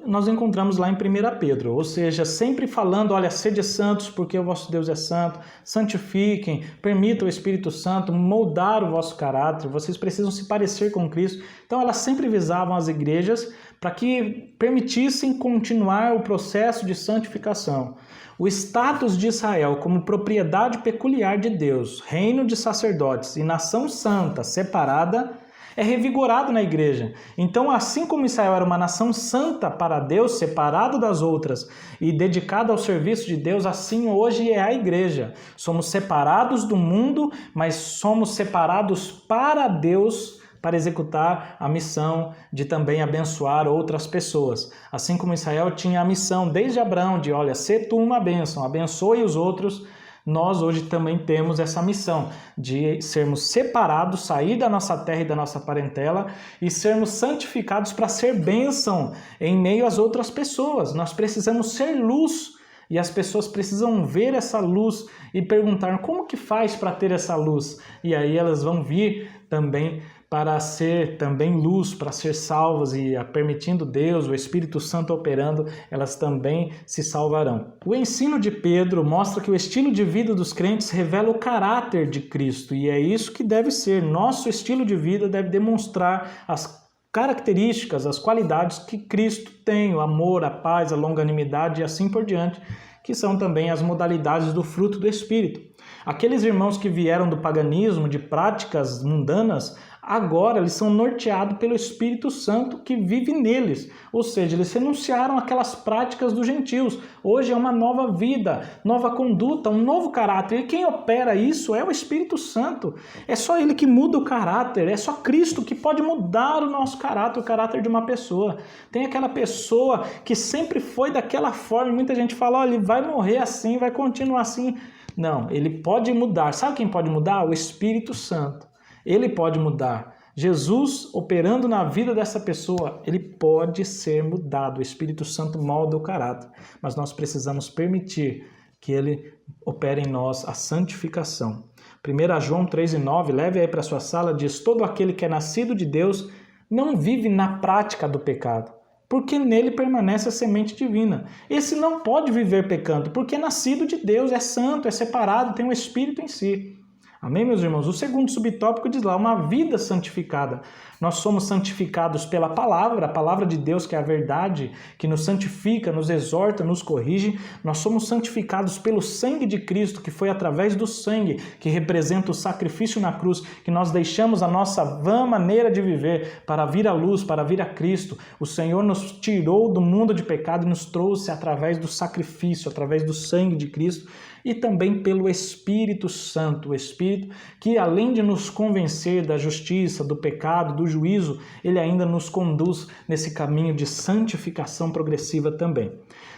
nós encontramos lá em 1 Pedro. Ou seja, sempre falando, olha, sede santos porque o vosso Deus é santo, santifiquem, permitam o Espírito Santo moldar o vosso caráter, vocês precisam se parecer com Cristo. Então elas sempre visavam as igrejas para que permitissem continuar o processo de santificação. O status de Israel como propriedade peculiar de Deus, reino de sacerdotes e nação santa separada, é revigorado na igreja. Então, assim como Israel era uma nação santa para Deus, separado das outras e dedicada ao serviço de Deus, assim hoje é a igreja. Somos separados do mundo, mas somos separados para Deus, para executar a missão de também abençoar outras pessoas. Assim como Israel tinha a missão desde Abraão de, olha, sê tu uma bênção, abençoe os outros, nós hoje também temos essa missão de sermos separados, sair da nossa terra e da nossa parentela e sermos santificados para ser bênção em meio às outras pessoas. Nós precisamos ser luz e as pessoas precisam ver essa luz e perguntar como que faz para ter essa luz. E aí elas vão vir também para ser também luz, para ser salvas e permitindo Deus, o Espírito Santo operando, elas também se salvarão. O ensino de Pedro mostra que o estilo de vida dos crentes revela o caráter de Cristo e é isso que deve ser. Nosso estilo de vida deve demonstrar as características, as qualidades que Cristo tem, o amor, a paz, a longanimidade e assim por diante, que são também as modalidades do fruto do Espírito. Aqueles irmãos que vieram do paganismo, de práticas mundanas, agora eles são norteados pelo Espírito Santo que vive neles. Ou seja, eles renunciaram àquelas práticas dos gentios. Hoje é uma nova vida, nova conduta, um novo caráter. E quem opera isso é o Espírito Santo. É só ele que muda o caráter. É só Cristo que pode mudar o nosso caráter, o caráter de uma pessoa. Tem aquela pessoa que sempre foi daquela forma. Muita gente fala, olha, ele vai morrer assim, vai continuar assim. Não, ele pode mudar. Sabe quem pode mudar? O Espírito Santo. Ele pode mudar. Jesus operando na vida dessa pessoa, ele pode ser mudado. O Espírito Santo molda o caráter. Mas nós precisamos permitir que ele opere em nós a santificação. 1 João 3,9, leve aí para a sua sala, diz, todo aquele que é nascido de Deus não vive na prática do pecado, porque nele permanece a semente divina. Esse não pode viver pecando, porque é nascido de Deus, é santo, é separado, tem um Espírito em si. Amém, meus irmãos? O segundo subtópico diz lá, uma vida santificada. Nós somos santificados pela palavra, a palavra de Deus, que é a verdade, que nos santifica, nos exorta, nos corrige. Nós somos santificados pelo sangue de Cristo, que foi através do sangue, que representa o sacrifício na cruz, que nós deixamos a nossa vã maneira de viver para vir à luz, para vir a Cristo. O Senhor nos tirou do mundo de pecado e nos trouxe através do sacrifício, através do sangue de Cristo. e também pelo Espírito Santo, o Espírito que, além de nos convencer da justiça, do pecado, do juízo, ele ainda nos conduz nesse caminho de santificação progressiva também.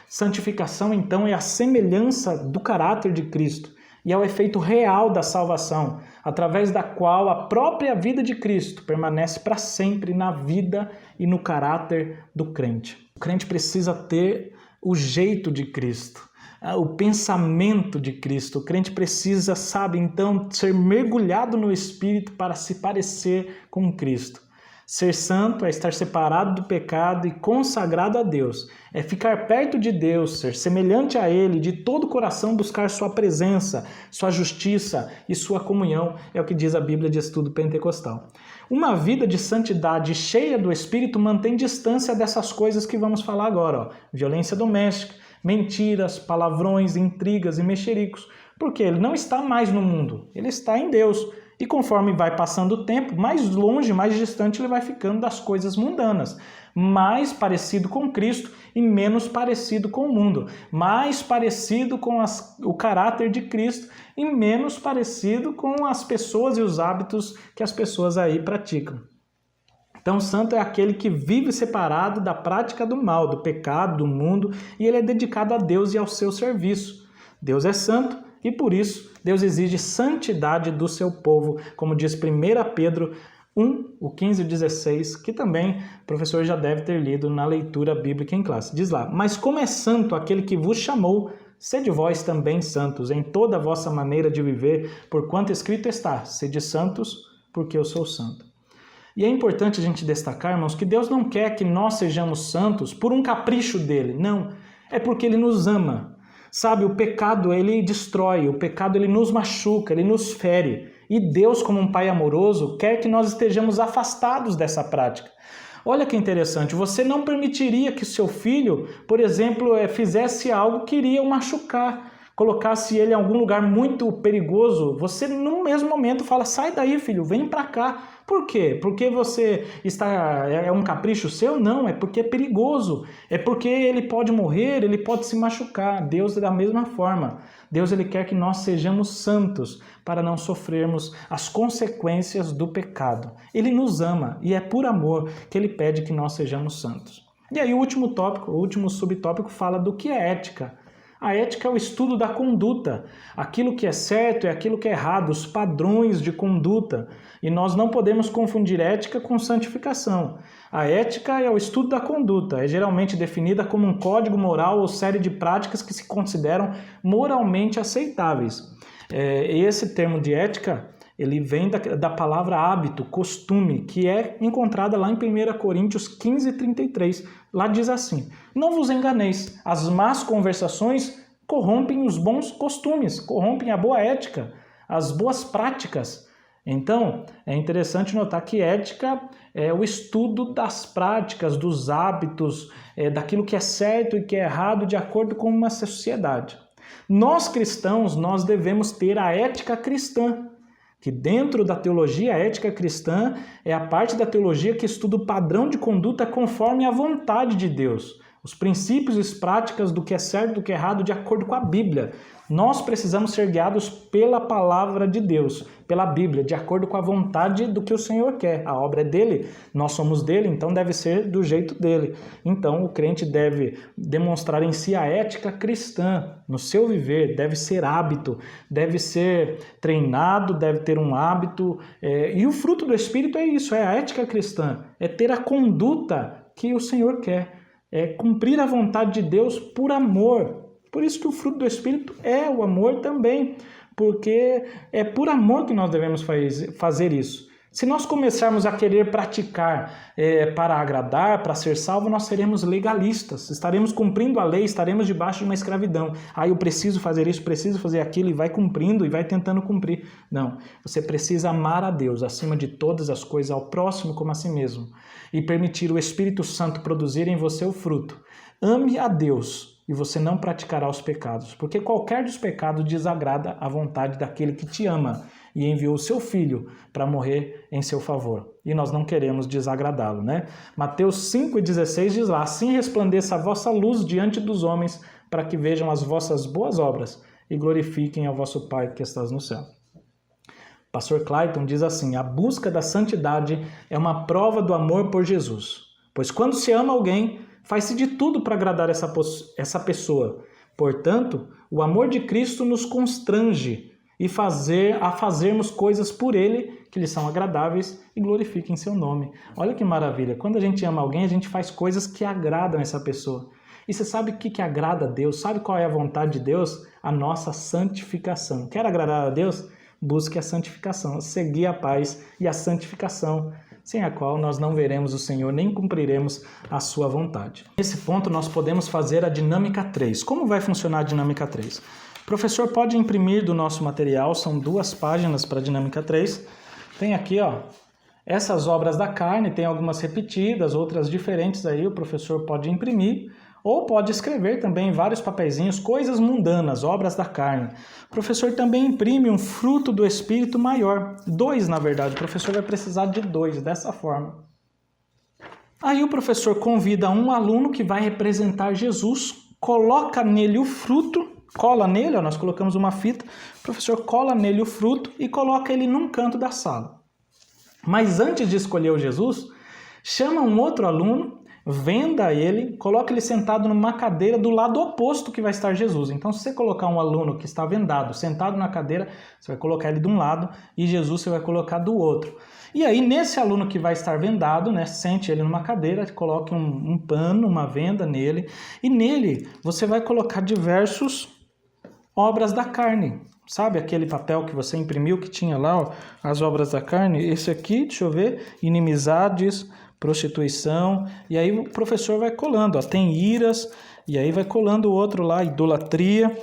Santificação, então, é a semelhança do caráter de Cristo e é o efeito real da salvação, através da qual a própria vida de Cristo permanece para sempre na vida e no caráter do crente. O crente precisa ter o jeito de Cristo, o pensamento de Cristo. O crente precisa, então, ser mergulhado no Espírito para se parecer com Cristo. Ser santo é estar separado do pecado e consagrado a Deus. É ficar perto de Deus, ser semelhante a Ele, de todo o coração buscar sua presença, sua justiça e sua comunhão, é o que diz a Bíblia de Estudo Pentecostal. Uma vida de santidade cheia do Espírito mantém distância dessas coisas que vamos falar agora, violência doméstica, mentiras, palavrões, intrigas e mexericos, porque ele não está mais no mundo, ele está em Deus. E conforme vai passando o tempo, mais longe, mais distante ele vai ficando das coisas mundanas. Mais parecido com Cristo e menos parecido com o mundo. Mais parecido com o caráter de Cristo e menos parecido com as pessoas e os hábitos que as pessoas aí praticam. Então, santo é aquele que vive separado da prática do mal, do pecado, do mundo, e ele é dedicado a Deus e ao seu serviço. Deus é santo. E por isso, Deus exige santidade do seu povo, como diz 1 Pedro 1, o 15 e 16, que também o professor já deve ter lido na leitura bíblica em classe. Diz lá, mas como é santo aquele que vos chamou, sede vós também santos em toda a vossa maneira de viver, porquanto escrito está, sede santos, porque eu sou santo. E é importante a gente destacar, irmãos, que Deus não quer que nós sejamos santos por um capricho dele, não, é porque ele nos ama. Sabe, o pecado, ele destrói, o pecado, ele nos machuca, ele nos fere. E Deus, como um pai amoroso, quer que nós estejamos afastados dessa prática. Olha que interessante, você não permitiria que seu filho, por exemplo, fizesse algo que iria o machucar, colocasse ele em algum lugar muito perigoso. Você, no mesmo momento, fala, sai daí, filho, vem pra cá. Por quê? Porque você é um capricho seu? Não, é porque é perigoso. É porque ele pode morrer, ele pode se machucar. Deus é da mesma forma. Deus ele quer que nós sejamos santos para não sofrermos as consequências do pecado. Ele nos ama e é por amor que ele pede que nós sejamos santos. E aí o último tópico, o último subtópico fala do que é ética. A ética é o estudo da conduta, aquilo que é certo e aquilo que é errado, os padrões de conduta. E nós não podemos confundir ética com santificação. A ética é o estudo da conduta, é geralmente definida como um código moral ou série de práticas que se consideram moralmente aceitáveis. Esse termo de ética, ele vem da palavra hábito, costume, que é encontrada lá em 1 Coríntios 15, 33. Lá diz assim, não vos enganeis, as más conversações corrompem os bons costumes, corrompem a boa ética, as boas práticas. Então, é interessante notar que ética é o estudo das práticas, dos hábitos, daquilo que é certo e que é errado de acordo com uma sociedade. Nós cristãos, nós devemos ter a ética cristã, que dentro da teologia, a ética cristã é a parte da teologia que estuda o padrão de conduta conforme a vontade de Deus. Os princípios e as práticas do que é certo e do que é errado de acordo com a Bíblia. Nós precisamos ser guiados pela palavra de Deus, pela Bíblia, de acordo com a vontade do que o Senhor quer. A obra é dele, nós somos dele, então deve ser do jeito dele. Então o crente deve demonstrar em si a ética cristã, no seu viver, deve ser hábito, deve ser treinado, deve ter um hábito. E o fruto do Espírito é isso, é a ética cristã, é ter a conduta que o Senhor quer, é cumprir a vontade de Deus por amor. Por isso que o fruto do Espírito é o amor também, porque é por amor que nós devemos fazer isso. Se nós começarmos a querer praticar para agradar, para ser salvo, nós seremos legalistas, estaremos cumprindo a lei, estaremos debaixo de uma escravidão. Eu preciso fazer isso, preciso fazer aquilo, e vai cumprindo e vai tentando cumprir. Não, você precisa amar a Deus acima de todas as coisas, ao próximo como a si mesmo, e permitir o Espírito Santo produzir em você o fruto. Ame a Deus e você não praticará os pecados, porque qualquer dos pecados desagrada a vontade daquele que te ama e enviou o seu Filho para morrer em seu favor. E nós não queremos desagradá-lo, né? Mateus 5,16 diz lá, assim resplandeça a vossa luz diante dos homens, para que vejam as vossas boas obras e glorifiquem ao vosso Pai que estás no céu. Pastor Clayton diz assim: a busca da santidade é uma prova do amor por Jesus, pois quando se ama alguém, faz-se de tudo para agradar essa pessoa. Portanto, o amor de Cristo nos constrange a fazermos coisas por Ele que lhe são agradáveis e glorifiquem seu nome. Olha que maravilha! Quando a gente ama alguém, a gente faz coisas que agradam essa pessoa. E você sabe o que agrada a Deus? Sabe qual é a vontade de Deus? A nossa santificação. Quer agradar a Deus? Busque a santificação, seguir a paz e a santificação, sem a qual nós não veremos o Senhor nem cumpriremos a sua vontade. Nesse ponto nós podemos fazer a dinâmica 3. Como vai funcionar a dinâmica 3? O professor pode imprimir do nosso material, são 2 páginas para a dinâmica 3. Tem aqui, ó, essas obras da carne, tem algumas repetidas, outras diferentes aí, o professor pode imprimir. Ou pode escrever também em vários papeizinhos, coisas mundanas, obras da carne. O professor também imprime um fruto do Espírito maior. 2, na verdade. O professor vai precisar de 2, dessa forma. Aí o professor convida um aluno que vai representar Jesus, coloca nele o fruto, cola nele, ó, nós colocamos uma fita, o professor cola nele o fruto e coloca ele num canto da sala. Mas antes de escolher o Jesus, chama um outro aluno, venda ele, coloca ele sentado numa cadeira do lado oposto que vai estar Jesus. Então, se você colocar um aluno que está vendado, sentado na cadeira, você vai colocar ele de um lado e Jesus você vai colocar do outro. E aí, nesse aluno que vai estar vendado, né, sente ele numa cadeira, coloque um pano, uma venda nele, e nele você vai colocar diversos obras da carne. Sabe aquele papel que você imprimiu que tinha lá, ó, as obras da carne? Esse aqui, deixa eu ver, inimizades, prostituição, e aí o professor vai colando, ó, tem iras, e aí vai colando o outro lá, idolatria,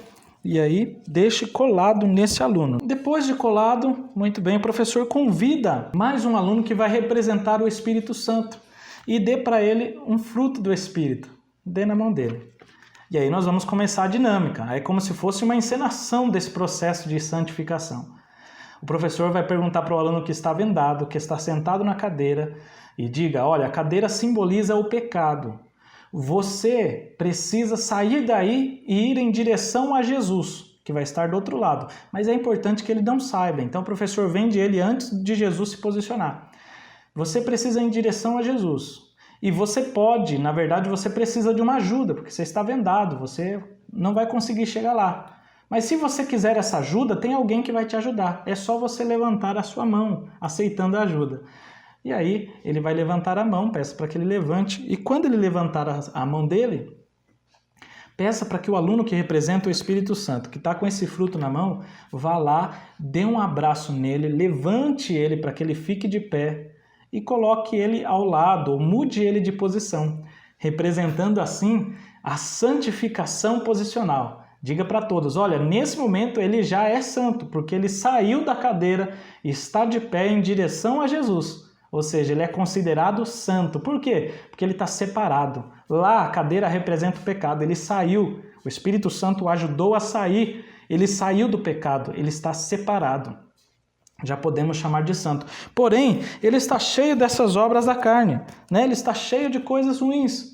e aí deixe colado nesse aluno. Depois de colado, muito bem, o professor convida mais um aluno que vai representar o Espírito Santo e dê para ele um fruto do Espírito, dê na mão dele. E aí nós vamos começar a dinâmica, é como se fosse uma encenação desse processo de santificação. O professor vai perguntar para o aluno que está vendado, que está sentado na cadeira, e diga, olha, a cadeira simboliza o pecado. Você precisa sair daí e ir em direção a Jesus, que vai estar do outro lado. Mas é importante que ele não saiba, então o professor vende ele antes de Jesus se posicionar. Você precisa ir em direção a Jesus. E você pode, na verdade, você precisa de uma ajuda, porque você está vendado, você não vai conseguir chegar lá. Mas se você quiser essa ajuda, tem alguém que vai te ajudar. É só você levantar a sua mão, aceitando a ajuda. E aí, ele vai levantar a mão, peça para que ele levante. E quando ele levantar a mão dele, peça para que o aluno que representa o Espírito Santo, que está com esse fruto na mão, vá lá, dê um abraço nele, levante ele para que ele fique de pé e coloque ele ao lado, ou mude ele de posição, representando assim a santificação posicional. Diga para todos, olha, nesse momento ele já é santo, porque ele saiu da cadeira e está de pé em direção a Jesus. Ou seja, ele é considerado santo. Por quê? Porque ele está separado. Lá a cadeira representa o pecado, ele saiu. O Espírito Santo o ajudou a sair. Ele saiu do pecado, ele está separado. Já podemos chamar de santo. Porém, ele está cheio dessas obras da carne, né? Ele está cheio de coisas ruins.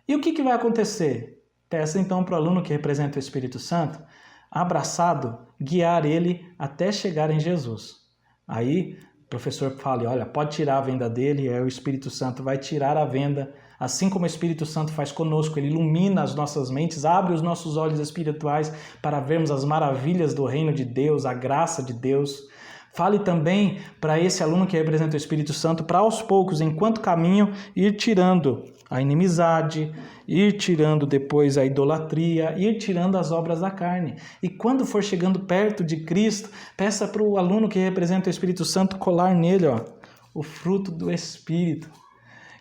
E o que vai acontecer? Peça então para o aluno que representa o Espírito Santo, abraçado, guiar ele até chegar em Jesus. Aí o professor fala, olha, pode tirar a venda dele, o Espírito Santo vai tirar a venda, assim como o Espírito Santo faz conosco, ele ilumina as nossas mentes, abre os nossos olhos espirituais para vermos as maravilhas do reino de Deus, a graça de Deus. Fale também para esse aluno que representa o Espírito Santo, para aos poucos, enquanto caminham, ir tirando a inimizade, ir tirando depois a idolatria, ir tirando as obras da carne. E quando for chegando perto de Cristo, peça para o aluno que representa o Espírito Santo colar nele, ó, o fruto do Espírito.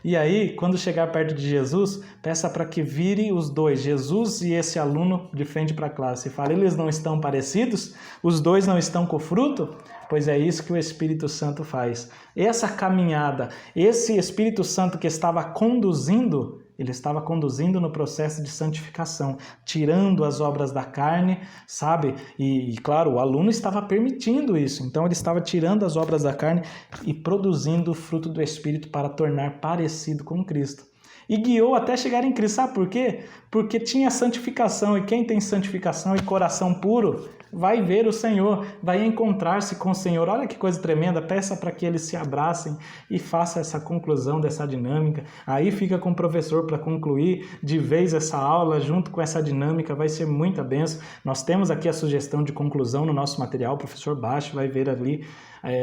E aí, quando chegar perto de Jesus, peça para que vire os dois, Jesus e esse aluno, de frente para a classe. E fala, eles não estão parecidos? Os dois não estão com fruto? Pois é isso que o Espírito Santo faz. Essa caminhada, esse Espírito Santo que estava conduzindo, ele estava conduzindo no processo de santificação, tirando as obras da carne, sabe? E claro, o aluno estava permitindo isso. Então ele estava tirando as obras da carne e produzindo o fruto do Espírito para tornar parecido com Cristo. e guiou até chegar em Cristo. Sabe por quê? Porque tinha santificação, e quem tem santificação e coração puro vai ver o Senhor, vai encontrar-se com o Senhor. Olha que coisa tremenda, peça para que eles se abracem e faça essa conclusão dessa dinâmica. Aí fica com o professor para concluir de vez essa aula junto com essa dinâmica, vai ser muita bênção. Nós temos aqui a sugestão de conclusão no nosso material, o professor Baixo vai ver ali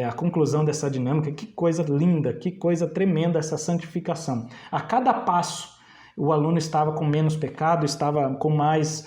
a conclusão dessa dinâmica. Que coisa linda, que coisa tremenda essa santificação. A cada passo, o aluno estava com menos pecado, estava com mais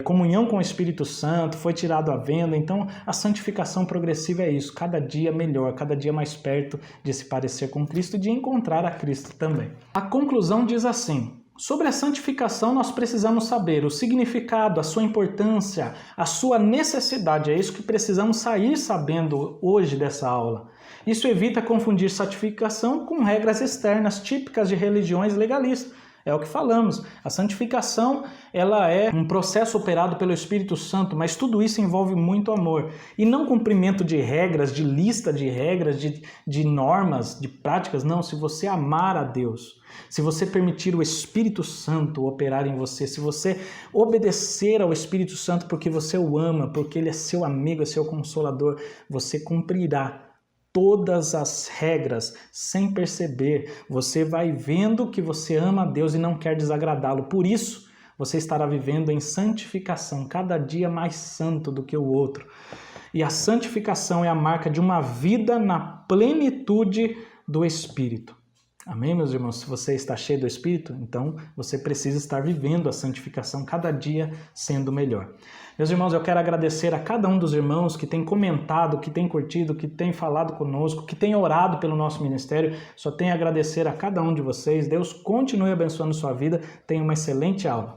comunhão com o Espírito Santo, foi tirado a venda. Então, a santificação progressiva é isso, cada dia melhor, cada dia mais perto de se parecer com Cristo e de encontrar a Cristo também. A conclusão diz assim: sobre a santificação nós precisamos saber o significado, a sua importância, a sua necessidade. É isso que precisamos sair sabendo hoje dessa aula. Isso evita confundir santificação com regras externas típicas de religiões legalistas. É o que falamos. A santificação, ela é um processo operado pelo Espírito Santo, mas tudo isso envolve muito amor. E não cumprimento de regras, de lista de regras, de normas, de práticas. Não, se você amar a Deus, se você permitir o Espírito Santo operar em você, se você obedecer ao Espírito Santo porque você o ama, porque ele é seu amigo, é seu consolador, você cumprirá todas as regras sem perceber. Você vai vendo que você ama a Deus e não quer desagradá-lo. Por isso, você estará vivendo em santificação, cada dia mais santo do que o outro. E a santificação é a marca de uma vida na plenitude do Espírito. Amém, meus irmãos? Se você está cheio do Espírito, então você precisa estar vivendo a santificação cada dia sendo melhor. Meus irmãos, eu quero agradecer a cada um dos irmãos que tem comentado, que tem curtido, que tem falado conosco, que tem orado pelo nosso ministério. Só tenho a agradecer a cada um de vocês. Deus continue abençoando sua vida. Tenha uma excelente aula.